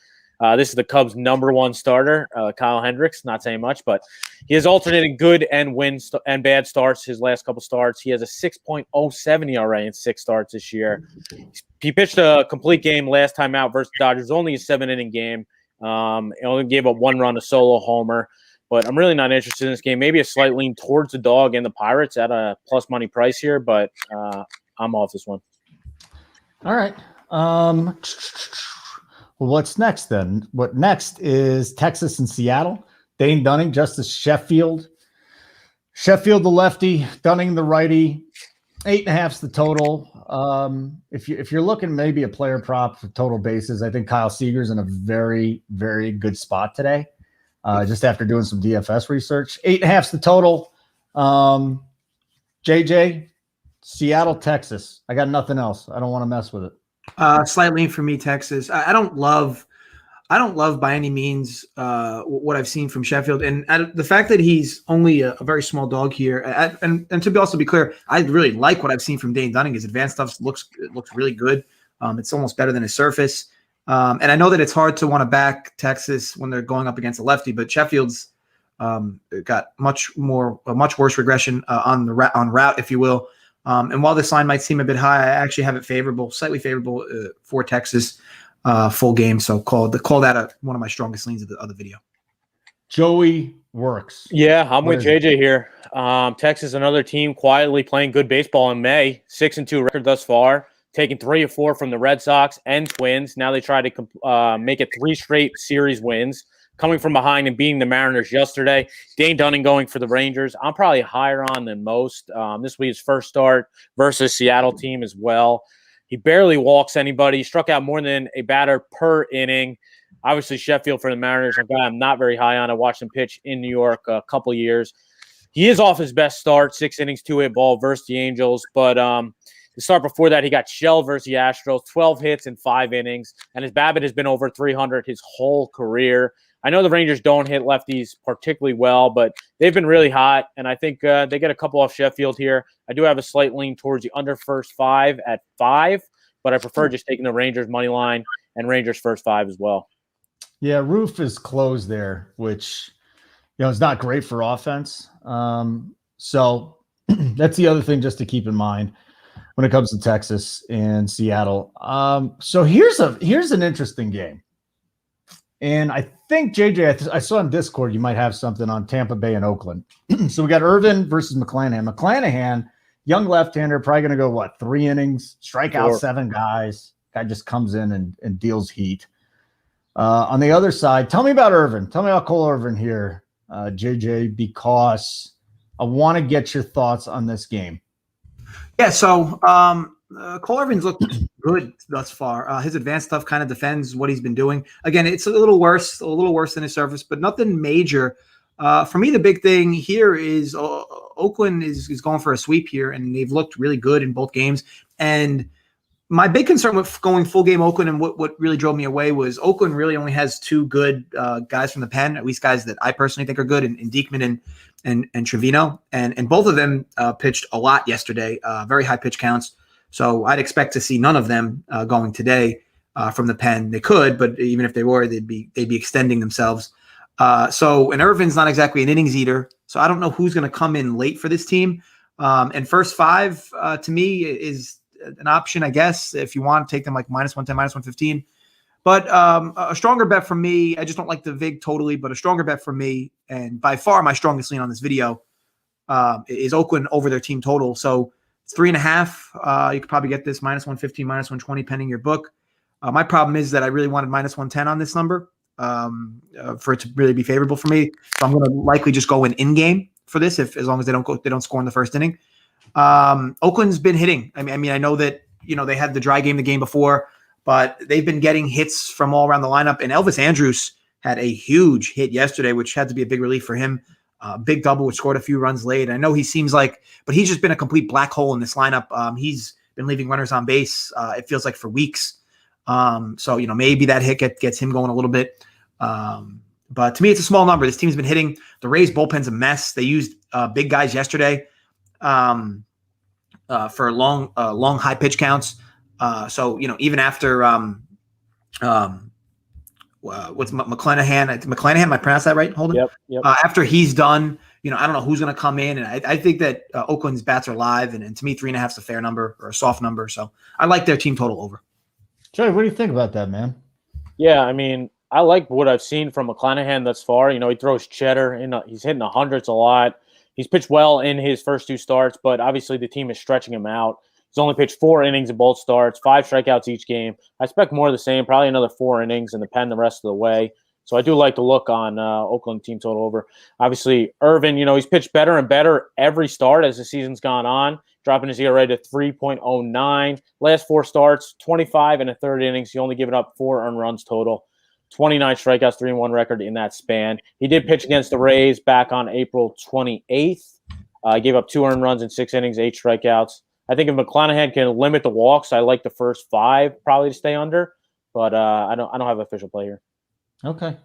This is the Cubs' number 1 starter, Kyle Hendricks. Not saying much, but he has alternated good and and bad starts his last couple starts. He has a 6.07 ERA in 6 starts this year. He pitched a complete game last time out versus the Dodgers, only a 7-inning game. He only gave up 1 run, a solo homer. But I'm really not interested in this game. Maybe a slight lean towards the dog and the Pirates at a plus money price here, but I'm off this one. All right. Well, what's next then? What next is Texas and Seattle. Dane Dunning, Justice Sheffield. Sheffield the lefty, Dunning the righty. 8.5's the total. If you're looking maybe a player prop for total bases, I think Kyle Seager's in a very, very good spot today. Just after doing some DFS research. 8.5's the total. JJ, Seattle, Texas. I got nothing else. I don't want to mess with it. Slight lean for me, Texas. I don't love by any means what I've seen from Sheffield, and the fact that he's only a very small dog here. And to also be clear, I really like what I've seen from Dane Dunning. His advanced stuff looks really good. It's almost better than his surface. And I know that it's hard to want to back Texas when they're going up against a lefty, but Sheffield's got much worse regression on route, if you will. And while this line might seem a bit high, I actually have it slightly favorable for Texas full game. So call that one of my strongest leans of the video. Joey Works. Yeah, I'm with JJ here. Texas, another team quietly playing good baseball in May. 6-2 record thus far, taking 3 of 4 from the Red Sox and Twins. Now they try to make it 3 straight series wins. Coming from behind and beating the Mariners yesterday. Dane Dunning going for the Rangers. I'm probably higher on than most. This will be his first start versus Seattle team as well. He barely walks anybody. He struck out more than a batter per inning. Obviously, Sheffield for the Mariners, a guy I'm not very high on. I watched him pitch in New York a couple years. He is off his best start, 6 innings, 2-hit ball versus the Angels. But the start before that, he got shelled versus the Astros, 12 hits in 5 innings. And his BABIP has been over 300 his whole career. I know the Rangers don't hit lefties particularly well, but they've been really hot, and I think they get a couple off Sheffield here. I do have a slight lean towards the under first 5 at 5, but I prefer just taking the Rangers money line and Rangers first 5 as well. Yeah, roof is closed there, which is not great for offense. So that's the other thing just to keep in mind when it comes to Texas and Seattle. So here's an interesting game. And I think, JJ, I saw on Discord you might have something on Tampa Bay and Oakland. So we got Irvin versus McClanahan. McClanahan, young left-hander, probably going to go, 3 innings, strike out 7 guys. Guy just comes in and deals heat. On the other side, tell me about Irvin. Tell me about Cole Irvin here, JJ, because I want to get your thoughts on this game. Yeah, so Cole Irvin's looked good thus far. His advanced stuff kind of defends what he's been doing. Again, it's a little worse than his surface, but nothing major. For me, the big thing here is Oakland is going for a sweep here, and they've looked really good in both games. And My big concern with going full game Oakland and what really drove me away was Oakland really only has two good guys from the pen, at least guys that I personally think are good, in Diekman and Trevino, and both of them pitched a lot yesterday, very high pitch counts. So I'd expect to see none of them going today from the pen. They could, but even if they were, they'd be extending themselves. And Irvin's not exactly an innings eater, so I don't know who's going to come in late for this team. And first five to me is an option, I guess, if you want to take them like -110, -115. But a stronger bet for me, I just don't like the VIG totally, but a stronger bet for me, and by far my strongest lean on this video, is Oakland over their team total. So it's 3.5. You could probably get this -115, -120, pending your book. My problem is that I really wanted -110 on this number for it to really be favorable for me. So I'm going to likely just go in game for this, as long as they don't score in the first inning. Oakland's been hitting. I mean, I know that, they had the dry game the game before, but they've been getting hits from all around the lineup. And Elvis Andrus had a huge hit yesterday, which had to be a big relief for him. Big double, which scored a few runs late. I know he seems like, but he's just been a complete black hole in this lineup. He's been leaving runners on base. It feels like for weeks. So maybe that hit gets him going a little bit. But to me, it's a small number. This team's been hitting. The Rays bullpen's a mess. They used big guys yesterday. For long high pitch counts. So even after what's McClanahan? McClanahan, am I pronounce that right, Holden? Yep. After he's done, I don't know who's going to come in, and I think that Oakland's bats are live, and to me 3.5 is a fair number or a soft number. So I like their team total over. Joey, what do you think about that, man? Yeah, I mean, I like what I've seen from McClanahan thus far. He throws cheddar. He's hitting the hundreds a lot. He's pitched well in his first two starts, but obviously the team is stretching him out. He's only pitched 4 innings in both starts, 5 strikeouts each game. I expect more of the same, probably another 4 innings in the pen the rest of the way. So I do like the look on Oakland team total over. Obviously, Irvin, he's pitched better and better every start as the season's gone on, dropping his ERA to 3.09. Last 4 starts, 25 and a third innings. He only given up 4 earned runs total. 29 strikeouts, 3-1 record in that span. He did pitch against the Rays back on April 28th. Gave up 2 earned runs in 6 innings, 8 strikeouts. I think if McClanahan can limit the walks, I like the first 5 probably to stay under, but I don't have official play here. Okay,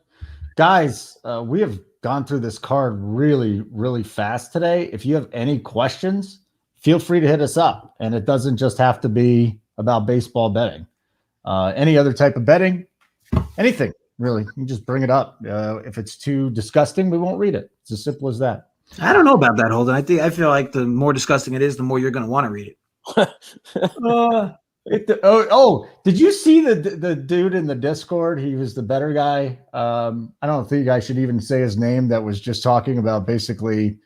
guys, we have gone through this card really, really fast today. If you have any questions, feel free to hit us up, and it doesn't just have to be about baseball betting. Any other type of betting. Anything, really. You just bring it up. If it's too disgusting, we won't read it. It's as simple as that. I don't know about that, Holden. I feel like the more disgusting it is, the more you're going to want to read it. Did you see the dude in the Discord? He was the better guy. I don't think I should even say his name. That was just talking about basically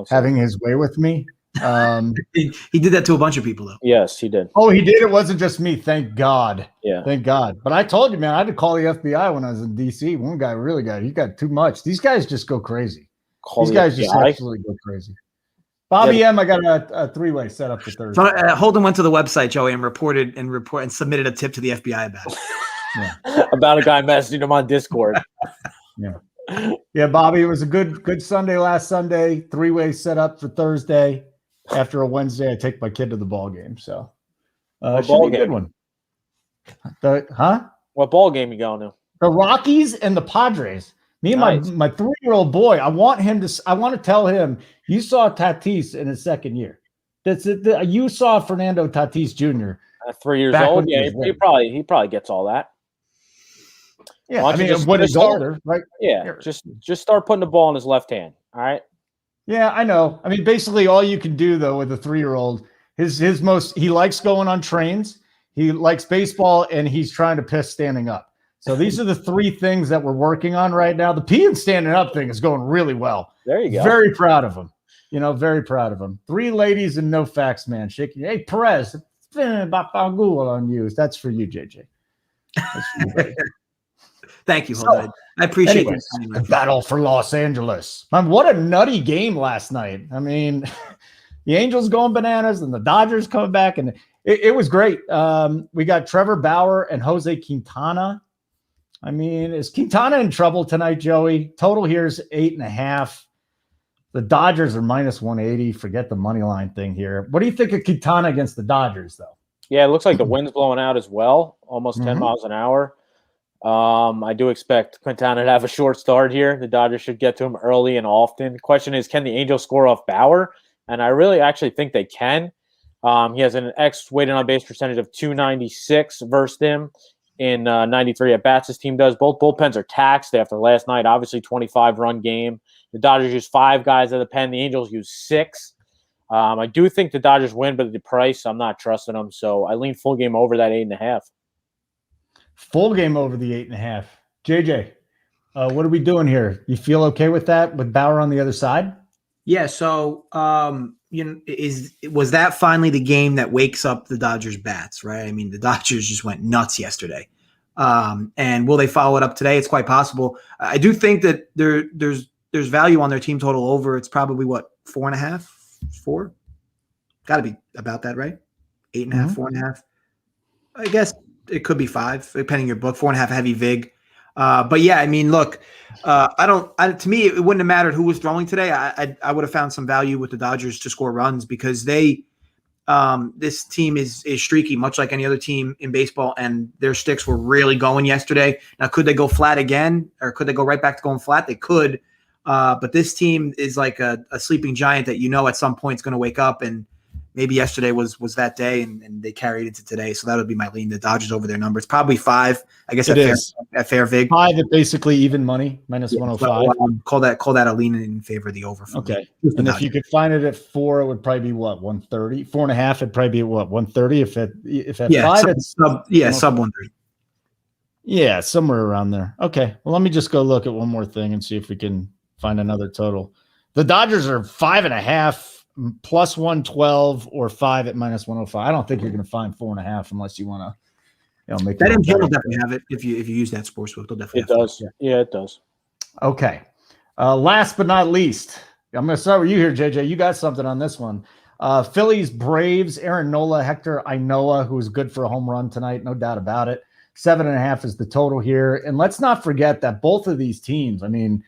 having his way with me. He did that to a bunch of people, though. Yes, he did. Oh, he did. It wasn't just me. Thank God. Yeah. Thank God. But I told you, man, I had to call the FBI when I was in DC. One guy he got too much. These guys just go crazy. These guys just absolutely go crazy. Bobby M, I got a 3-way set up for Thursday. So, Holden went to the website, Joey, and submitted a tip to the FBI about it. Yeah. About a guy messaging him on Discord. Yeah, Bobby, it was a good Sunday last Sunday. 3-way set up for Thursday. After a Wednesday, I take my kid to the ball game. So should be a good one. What ball game you going to? The Rockies and the Padres. Me and my 3-year-old boy, I want to tell him, you saw Tatis in his second year. That's it. You saw Fernando Tatis Jr. 3 years old. Yeah, he probably gets all that. Yeah, I mean, when he's older, right? Yeah, just start putting the ball in his left hand. All right. Yeah, I know. I mean, basically, all you can do though with a 3-year-old, he likes going on trains, he likes baseball, and he's trying to piss standing up. So these are the 3 things that we're working on right now. The peeing standing up thing is going really well. There you go. Very proud of him. Very proud of him. 3 ladies and no facts, man. Shaking. Hey, Perez, on you. That's for you, JJ. That's for you, buddy. Thank you, Holden. I appreciate it. The battle for Los Angeles. Man, what a nutty game last night. I mean, the Angels going bananas and the Dodgers coming back, and it was great. We got Trevor Bauer and Jose Quintana. I mean, is Quintana in trouble tonight, Joey? Total here is 8.5. The Dodgers are -180. Forget the money line thing here. What do you think of Quintana against the Dodgers, though? Yeah, it looks like the wind's blowing out as well, almost 10 miles an hour. I do expect Quintana to have a short start here. The Dodgers should get to him early and often. The question is, can the Angels score off Bauer? And I really actually think they can. He has an weighted on base percentage of 296 versus him in 93 at bats. His team does. Both bullpens are taxed after last night. Obviously, 25-run game. The Dodgers use 5 guys at the pen. The Angels use 6. I do think the Dodgers win, but at the price, I'm not trusting them. So I lean full game over that 8.5. Full game over the 8.5. JJ, what are we doing here? You feel okay with that, with Bauer on the other side? Yeah. So, was that finally the game that wakes up the Dodgers bats, right? I mean, the Dodgers just went nuts yesterday. And will they follow it up today? It's quite possible. I do think that there's value on their team total over. It's probably 4.5, 4. Got to be about that, right? 8.5, 4.5. I guess it could be 5, depending on your book. 4.5 heavy vig. But yeah, I mean, look, to me, it wouldn't have mattered who was throwing today. I would have found some value with the Dodgers to score runs because this team is streaky, much like any other team in baseball, and their sticks were really going yesterday. Now, could they go flat again, or could they go right back to going flat? They could, but this team is like a sleeping giant that at some point is going to wake up, and maybe yesterday was that day, and they carried into today. So that would be my lean. The Dodgers over their number. It's probably 5. I guess at fair vig. 5 at basically even money, minus 105. Call that a lean in favor of the over. Okay. And if you could find it at 4, it would probably be 130. 4.5, it'd probably be 130. If at 5, it's sub 130. Yeah, somewhere around there. Okay. Well, let me just go look at one more thing and see if we can find another total. The Dodgers are 5.5. Plus 112 or 5 at minus 105. I don't think you're going to find 4.5 unless you want to, make that. MGM will definitely have it if you use that sportsbook. They'll definitely. It does. Yeah, it does. Okay. Last but not least, I'm going to start with you here, JJ. You got something on this one. Phillies, Braves, Aaron Nola, Hector Inoa, who was good for a home run tonight, no doubt about it. 7.5 is the total here, and let's not forget that both of these teams. I mean,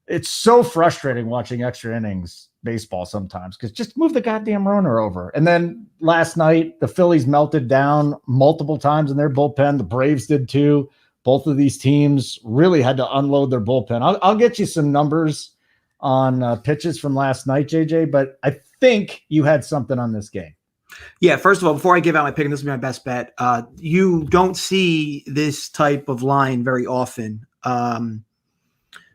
it's so frustrating watching extra innings baseball sometimes because just move the goddamn runner over. And then last night, the Phillies melted down multiple times in their bullpen. The Braves did too. Both of these teams really had to unload their bullpen. I'll get you some numbers on pitches from last night, JJ, but I think you had something on this game. Yeah, first of all, before I give out my pick, and this will be my best bet, you don't see this type of line very often.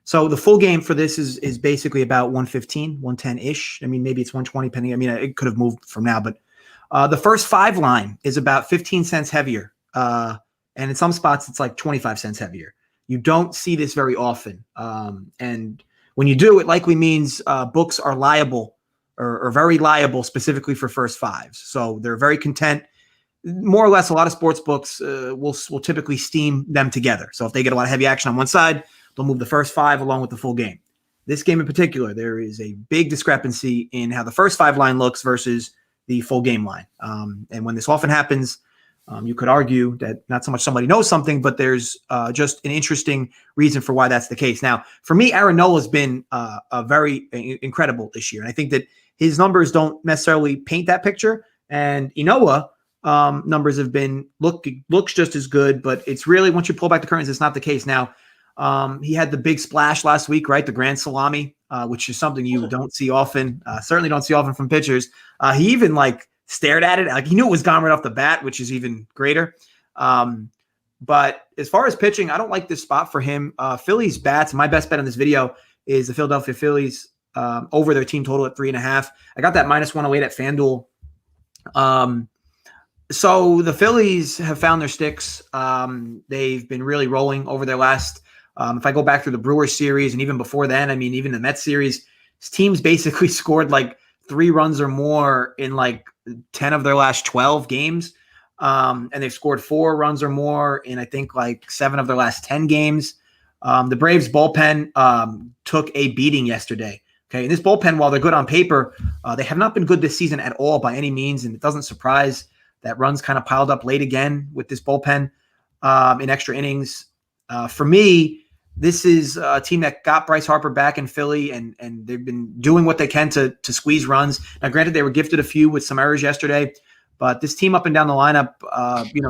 So the full game for this is basically about 115, 110-ish. I mean, maybe it's 120 depending. I mean, it could have moved from now, but the first 5 line is about 15 cents heavier. And in some spots, it's like 25 cents heavier. You don't see this very often. And when you do, it likely means books are liable or very liable specifically for first 5s. So they're very content. More or less, a lot of sports books will typically steam them together. So if they get a lot of heavy action on one side, they'll move the first 5 along with the full game. This game in particular, there is a big discrepancy in how the first 5 line looks versus the full game line. And when this often happens, you could argue that not so much somebody knows something, but there's just an interesting reason for why that's the case. Now, for me, Aaron Nola has been very incredible this year. And I think that his numbers don't necessarily paint that picture. And Inoa numbers have been looks just as good, but it's really, once you pull back the curtains, it's not the case. Now, he had the big splash last week, right? The grand salami, which is something you don't see often, certainly don't see often from pitchers. He even stared at it. Like he knew it was gone right off the bat, which is even greater. But as far as pitching, I don't like this spot for him. Phillies bats, my best bet on this video is the Philadelphia Phillies over their team total at 3.5. I got that minus 108 at FanDuel. So the Phillies have found their sticks. They've been really rolling over their last if I go back through the Brewers series and even before then, I mean, even the Mets series, his teams basically scored 3 runs or more in 10 of their last 12 games. And they've scored 4 runs or more in, I think, 7 of their last 10 games. The Braves bullpen took a beating yesterday. Okay. And this bullpen, while they're good on paper, they have not been good this season at all by any means. And it doesn't surprise that runs kind of piled up late again with this bullpen in extra innings. For me, this is a team that got Bryce Harper back in Philly, and they've been doing what they can to squeeze runs. Now, granted, they were gifted a few with some errors yesterday, But this team up and down the lineup,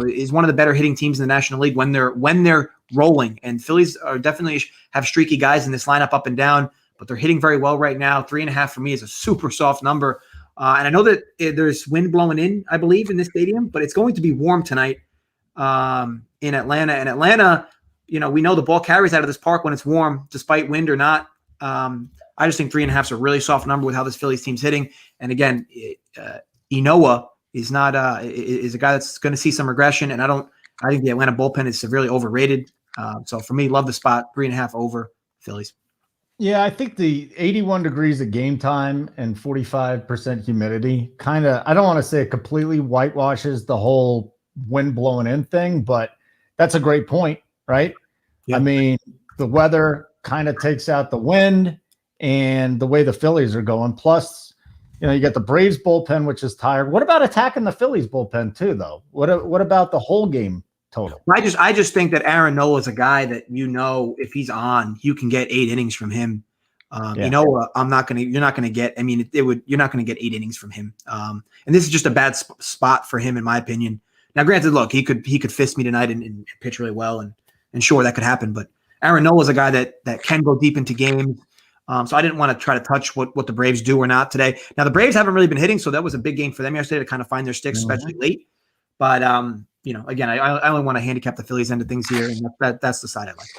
is one of the better hitting teams in the National League when they're rolling. And Phillies are definitely have streaky guys in this lineup up and down, but they're hitting very well right now. 3.5 for me is a super soft number. And I know that there's wind blowing in, I believe, in this stadium, but it's going to be warm tonight in Atlanta. And Atlanta, we know the ball carries out of this park when it's warm, despite wind or not. I just think 3.5 is a really soft number with how this Phillies team's hitting. And again, Inoa is not is a guy that's going to see some regression, and I think the Atlanta bullpen is severely overrated. So for me, love the spot, 3.5 over Phillies. Yeah, I think the 81 degrees of game time and 45% humidity kind of, I don't want to say it completely whitewashes the whole wind blowing in thing, but that's a great point, right? Yep. I mean, the weather kind of takes out the wind and the way the Phillies are going. Plus, you got the Braves bullpen, which is tired. What about attacking the Phillies bullpen too, though? What about the whole game total? I just think that Aaron Nola is a guy that if he's on, you can get 8 innings from him. You're not going to get. I mean, you're not going to get 8 innings from him. And this is just a bad spot for him, in my opinion. Now, granted, look, he could fist me tonight and pitch really well, and sure that could happen. But Aaron Nola is a guy that can go deep into games. So I didn't want to try to touch what the Braves do or not today. Now the Braves haven't really been hitting, so that was a big game for them yesterday to kind of find their sticks, especially late. But again, I only want to handicap the Phillies end of things here, and that's the side I like.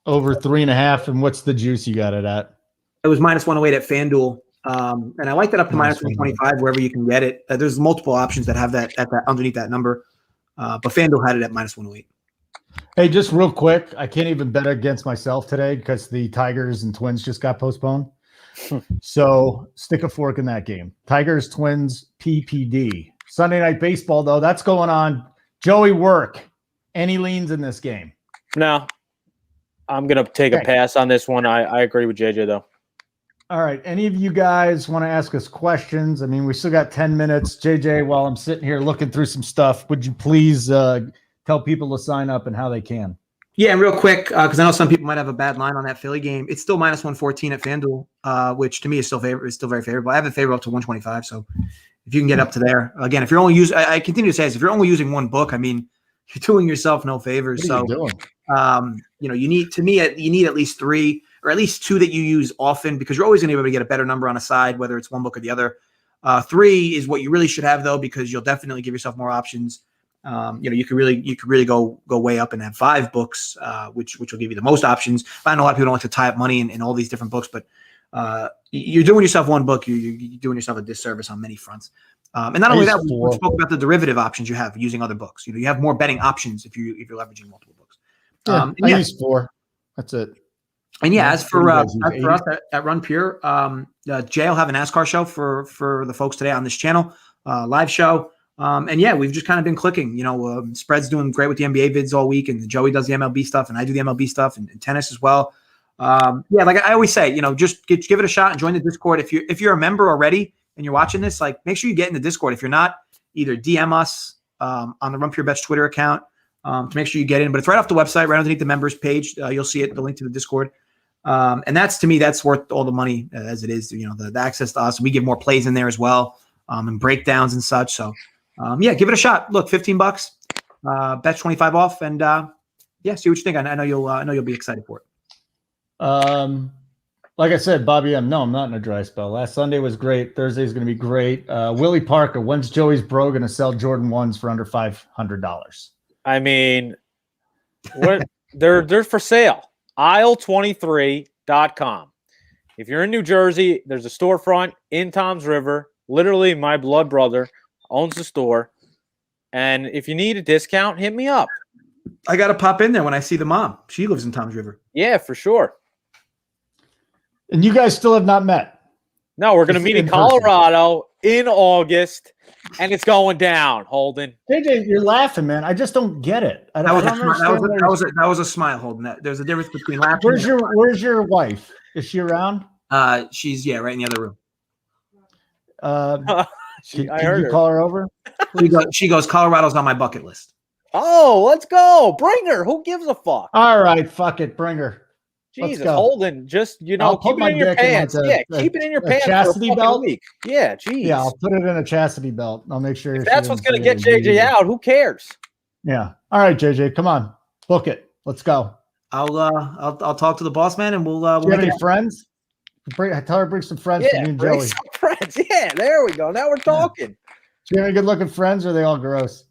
Over 3.5, and what's the juice you got it at? It was -108 at FanDuel, and I like that up to -125 wherever you can get it. There's multiple options that have that at that underneath that number, but FanDuel had it at -108. Hey, just real quick, I can't even bet against myself today because the Tigers and Twins just got postponed. So stick a fork in that game. Tigers, Twins, PPD. Sunday Night Baseball, though, that's going on. JoeyWerk, any leans in this game? No. I'm going to take a pass on this one. I agree with JJ, though. All right. Any of you guys want to ask us questions? I mean, we still got 10 minutes. JJ, while I'm sitting here looking through some stuff, would you please tell people to sign up and how they can? Yeah, and real quick, because I know some people might have a bad line on that Philly game. It's still -114 at FanDuel, which to me is still very favorable. I have it favorable up to 125. So if you can get up to there, again, if you're only using, I continue to say this, if you're only using one book, I mean, you're doing yourself no favors. What are you doing? You need at least 3 or at least 2 that you use often, because you're always going to be able to get a better number on a side, whether it's one book or the other. 3 is what you really should have, though, because you'll definitely give yourself more options. You could really go way up and have 5 books, which will give you the most options. I know a lot of people don't like to tie up money in all these different books, but you're doing yourself one book. You're doing yourself a disservice on many fronts. And not only that, we spoke about the derivative options you have using other books. You have more betting options if you're leveraging multiple books. I use 4. That's it. And as for us at Run Pure, Jay will have a NASCAR show for the folks today on this channel, live show. We've just kind of been clicking. Spread's doing great with the NBA vids all week, and Joey does the MLB stuff, and I do the MLB stuff and tennis as well. Like I always say, just give it a shot and join the Discord. If you're a member already and you're watching this, make sure you get in the Discord. If you're not, either DM us on the Run Pure Bets Twitter account to make sure you get in. But it's right off the website, right underneath the members page. You'll see it, the link to the Discord. And to me, that's worth all the money as it is. The access to us. We give more plays in there as well, and breakdowns and such. So. Give it a shot. Look, $15, bet 25 off, and see what you think. I know you'll be excited for it. Like I said, Bobby I'm not in a dry spell. Last Sunday was great. Thursday's going to be great. Willie Parker, when's Joey's bro going to sell Jordan 1s for under $500? I mean, they're for sale. Aisle23.com. If you're in New Jersey, there's a storefront in Toms River. Literally, my blood brother owns the store, and if you need a discount, hit me up. I got to pop in there when I see the mom. She lives in Toms River. Yeah, for sure. And you guys still have not met? No, we're going to meet in Colorado in August, and it's going down, Holden. JJ, you're laughing, man. I just don't get it. That was a smile, Holden. There's a difference between laughing. Where's your wife? Is she around? She's right in the other room. Can you call her over? She goes, Colorado's on my bucket list. Oh, let's go. Bring her. Who gives a fuck? All right, fuck it. Bring her. Jesus, go. Holden, just I'll keep put it in your my dick in, pants. like, Keep it in your a pants chastity for a fucking belt? week. Yeah, geez. Yeah, I'll put it in a chastity belt. I'll make sure. If that's what's going to get JJ out, who cares? Yeah. All right, JJ, come on, book it. Let's go. I'll talk to the boss man, and we'll. Do you have any friends? Tell her to bring some friends for me and bring Joey. some friends. Yeah, there we go. Now we're talking. Do you have any good-looking friends, or are they all gross?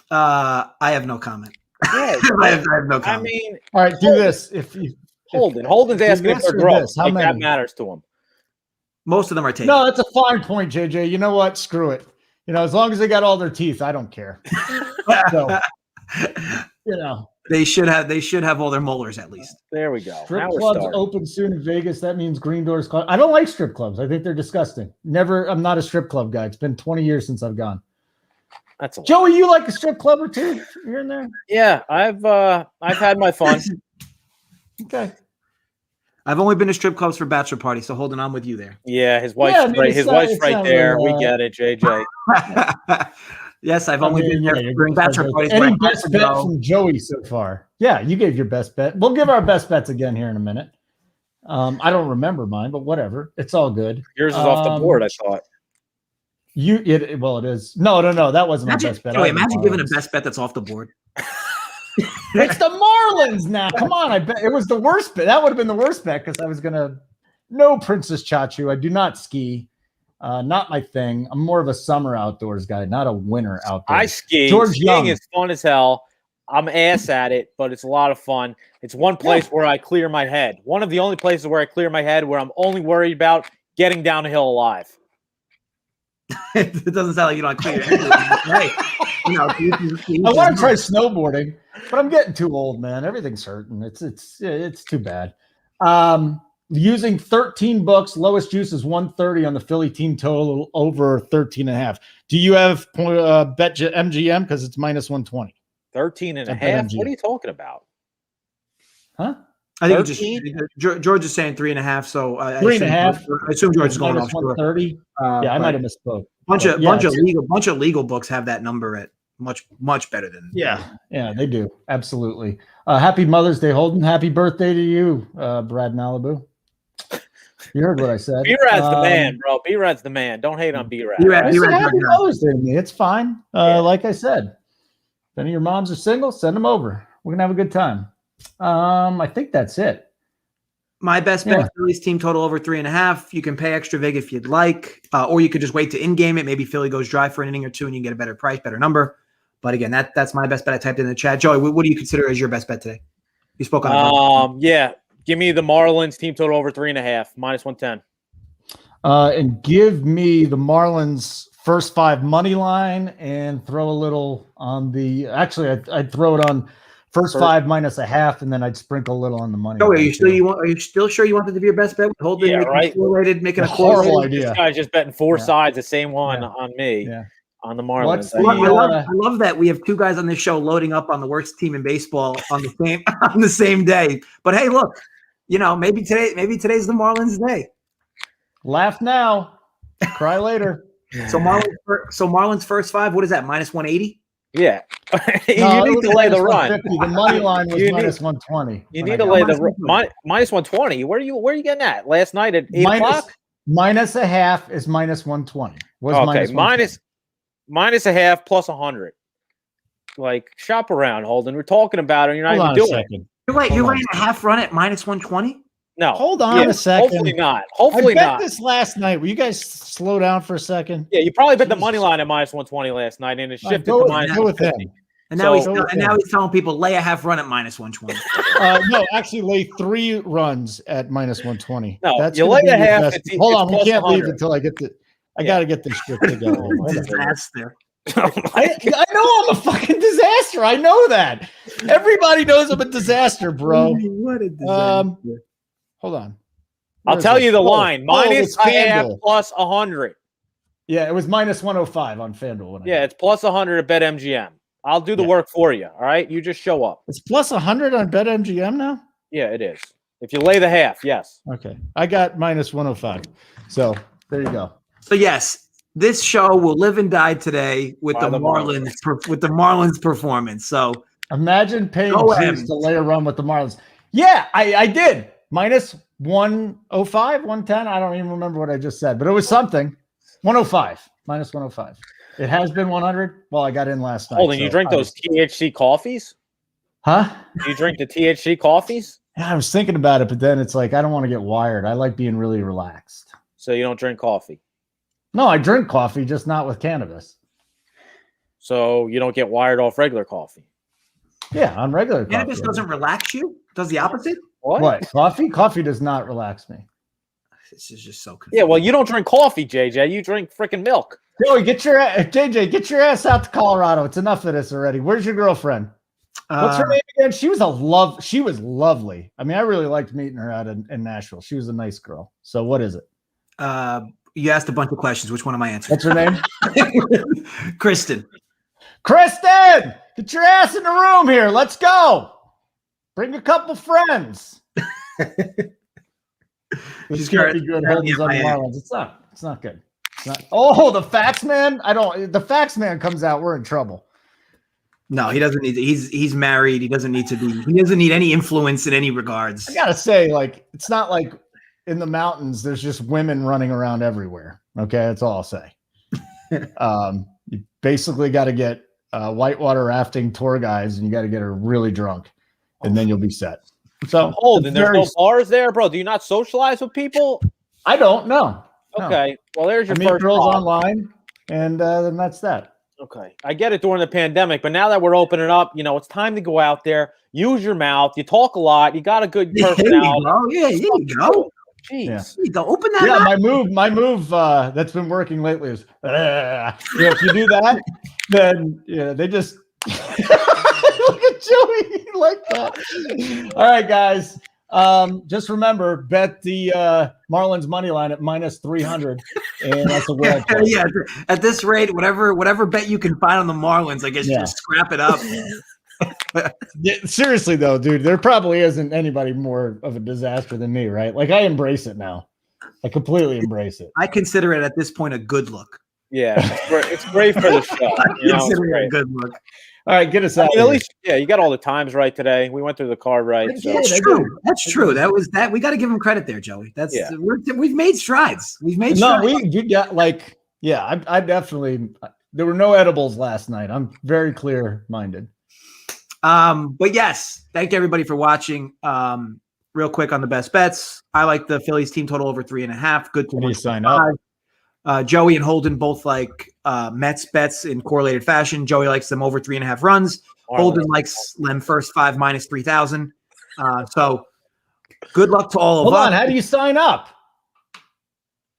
I have no comment. Yeah, I have no comment. I mean, all right, do this. Holden's asking if they're gross. How many? That matters to him. Most of them are taken. No, that's a fine point, JJ. You know what? Screw it. As long as they got all their teeth, I don't care. So, they should have all their molars at least. There we go. Strip clubs open soon in Vegas. That means green doors. I don't like strip clubs. I think they're disgusting. I'm not a strip club guy. It's been 20 years since I've gone. That's Joey. You like a strip club or two here and there? Yeah, I've had my fun. Okay. I've only been to strip clubs for bachelor parties, so Holden, I'm with you there. Yeah, his wife's right there. We get it, JJ. Yes, I've only been there during bachelor parties. Any best bet from Joey so far? Yeah, you gave your best bet. We'll give our best bets again here in a minute. I don't remember mine, but whatever. It's all good. Yours is off the board, I thought. It is. No. That wasn't my best bet. Imagine giving a best bet that's off the board. It's the Marlins now. Come on, I bet it was the worst bet. That would have been the worst bet because I was gonna. No Princess Chachu. I do not ski. Not my thing. I'm more of a summer outdoors guy, not a winter outdoors. I ski. Skiing is fun as hell. I'm ass at it, but it's a lot of fun. It's one place where I clear my head. One of the only places where I clear my head where I'm only worried about getting down a hill alive. It doesn't sound like you don't clear your head. Right. I want to try snowboarding, but I'm getting too old, man. Everything's hurting. It's too bad. Using 13 books, lowest juice is 130 on the Philly team total over 13.5. Do you have bet MGM because it's minus 120? 13.5? What are you talking about? Huh? I think George is saying 3.5. So 3.5. I assume George is going off 130. I might have misspoke. Bunch of legal books have that number at much better than. Yeah, they do. Absolutely. Happy Mother's Day, Holden. Happy birthday to you, Brad Malibu. You heard what I said. B-Rad's the man, bro. B-Rad's the man. Don't hate on B-Rad. Happy Mother's Day to me. It's fine. Like I said, if any of your moms are single, send them over. We're going to have a good time. I think that's it. My best bet, Phillies team total over 3.5. You can pay extra vig if you'd like, or you could just wait to in-game it. Maybe Philly goes dry for an inning or two and you can get a better price, better number. But again, that's my best bet. I typed in the chat. Joey, what do you consider as your best bet today? You spoke on it. Give me the Marlins team total over 3.5, minus 110. And give me the Marlins first 5 money line and throw a little on the. Actually, I'd throw it on first 5 minus a half, and then I'd sprinkle a little on the money. Oh, are you still sure you wanted to be your best bet? Holden, making a horrible idea. This guy's just betting 4 sides, the same one on me. Yeah. On the Marlins. I love that we have 2 guys on this show loading up on the worst team in baseball on the same day. But hey, look, maybe today's the Marlins' day. Laugh now, cry later. So Marlins first 5. What is that? Minus 180. Yeah, you need to lay the run. The money line was minus 120. You need to lay the minus 120. Where are you getting at? Last night at 8 o'clock. Minus a half is minus 120. Minus a half plus 100. Like, shop around, Holden. We're talking about it. You're not even doing it. You're laying a half run at minus 120. No, hold on a second. Hopefully not. Hopefully I bet not. This last night. Will you guys slow down for a second? Yeah, you probably bet the money line at minus 120 last night, and it shifted to minus 150. And now he's telling people lay a half run at minus 120. No, actually lay 3 runs at minus 120. No, you lay a half. Hold on, we can't leave until I get the. I got to get this shit together. Disaster. I know I'm a fucking disaster. I know that. Everybody knows I'm a disaster, bro. What a disaster. Hold on. I'll tell you the line. Minus a half plus 100. Yeah, it was minus 105 on FanDuel. It's plus 100 at BetMGM. I'll do the work for you. All right, you just show up. It's plus 100 on BetMGM now. Yeah, it is. If you lay the half, yes. Okay, I got minus 105. So there you go. So yes, this show will live and die today with the Marlins performance. So imagine paying Chiefs to lay a run with the Marlins. Yeah, I did. Minus 105, 110. I don't even remember what I just said, but it was something. 105, minus 105. It has been 100. Well, I got in last night. Holden, you drink those THC coffees? Huh? Do you drink the THC coffees? Yeah, I was thinking about it, but then it's like I don't want to get wired. I like being really relaxed. So you don't drink coffee? No, I drink coffee, just not with cannabis. So you don't get wired off regular coffee? Yeah, on regular coffee. Cannabis doesn't relax you? Does the opposite? What? Coffee? Coffee does not relax me. This is just so confusing. Yeah, well, you don't drink coffee, JJ. You drink freaking milk. Joey, get your ass out to Colorado. It's enough of this already. Where's your girlfriend? What's her name again? She was lovely. I mean, I really liked meeting her out in Nashville. She was a nice girl. So what is it? You asked a bunch of questions. Which one am I answering? What's her name? Kristen. Kristen, get your ass in the room here. Let's go. Bring a couple friends. This can't be good. Holden's on the Marlins. It's not good. It's not. Oh, the fax man. The fax man comes out. We're in trouble. No, he doesn't need to. He's married. He doesn't need any influence in any regards. I gotta say, like, it's not like in the mountains there's just women running around everywhere. Okay, that's all I'll say. You basically got to get whitewater rafting tour guides, and you got to get her really drunk, and then you'll be set. So, Holden, there's no bars there, bro. Do you not socialize with people? I don't know. Okay, no. Well, there's your I meet first girls thought. online, and then that's that. Okay. I get it during the pandemic, but now that we're opening up, it's time to go out there, use your mouth. You talk a lot. You got a good personality. Yeah, there you go. Jeez. Yeah. Open that Yeah, up. my move that's been working lately is if you do that, then they just look at Joey like that. All right, guys. Just remember, bet the Marlins money line at minus 300, and that's a world. Yeah, at this rate, whatever bet you can find on the Marlins, I guess you just scrap it up. Yeah, seriously though, dude, there probably isn't anybody more of a disaster than me, right? Like I embrace it now. I completely embrace it. I consider it at this point a good look. Yeah, it's great for the show. I consider it a good look. All right, get us out. At least, you got all the times right today. We went through the card right. So. That's true. That's true. That was that. We got to give him credit there, Joey. We've made strides. You got I definitely. There were no edibles last night. I'm very clear-minded. But yes, thank everybody for watching. Real quick on the best bets. I like the Phillies team total over 3.5. Good to sign up. Joey and Holden both like Mets bets in correlated fashion. Joey likes them over 3.5 runs. Holden likes them first 5 minus 3,000. So good luck to all of us. Hold on, how do you sign up?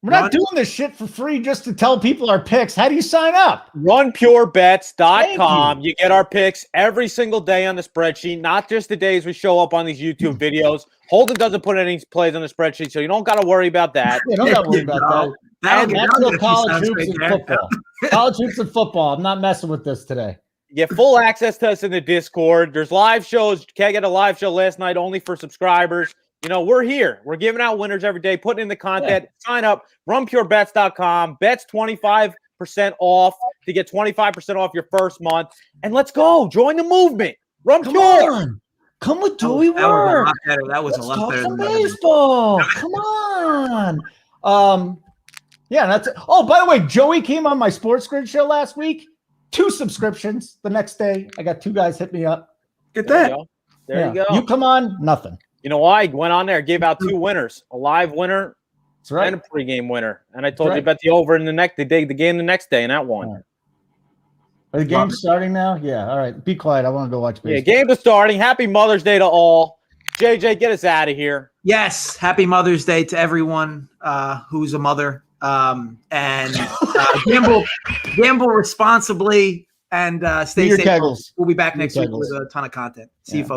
We're not doing this shit for free just to tell people our picks. How do you sign up? RunPureBets.com. You get our picks every single day on the spreadsheet, not just the days we show up on these YouTube videos. Holden doesn't put any plays on the spreadsheet, so you don't got to worry about that. You don't got to worry about that. That's college hoops and football. College hoops and football. I'm not messing with this today. You get full access to us in the Discord. There's live shows. Keg had a live show last night only for subscribers. We're here. We're giving out winners every day, putting in the content. Yeah. Sign up, runpurebets.com. Bets 25% off to get 25% off your first month. And let's go. Join the movement. Run Pure. Come with JoeyWerk. That was a lot better than baseball. Come on. Yeah, that's it. Oh, by the way, Joey came on my Sports Grid show last week. 2 subscriptions. The next day, I got 2 guys hit me up. Get that. There you go. You come on, nothing. You know why? I went on there, gave out 2 winners, a live winner right. and a pregame winner. And I told you about the over in the game the next day, and that won. Right. Are the games starting now? Yeah. All right. Be quiet. I want to go watch baseball. Yeah, games are starting. Happy Mother's Day to all. JJ, get us out of here. Yes. Happy Mother's Day to everyone who's a mother. And gamble responsibly and stay safe. Kegels. We'll be back next week with a ton of content. See you folks.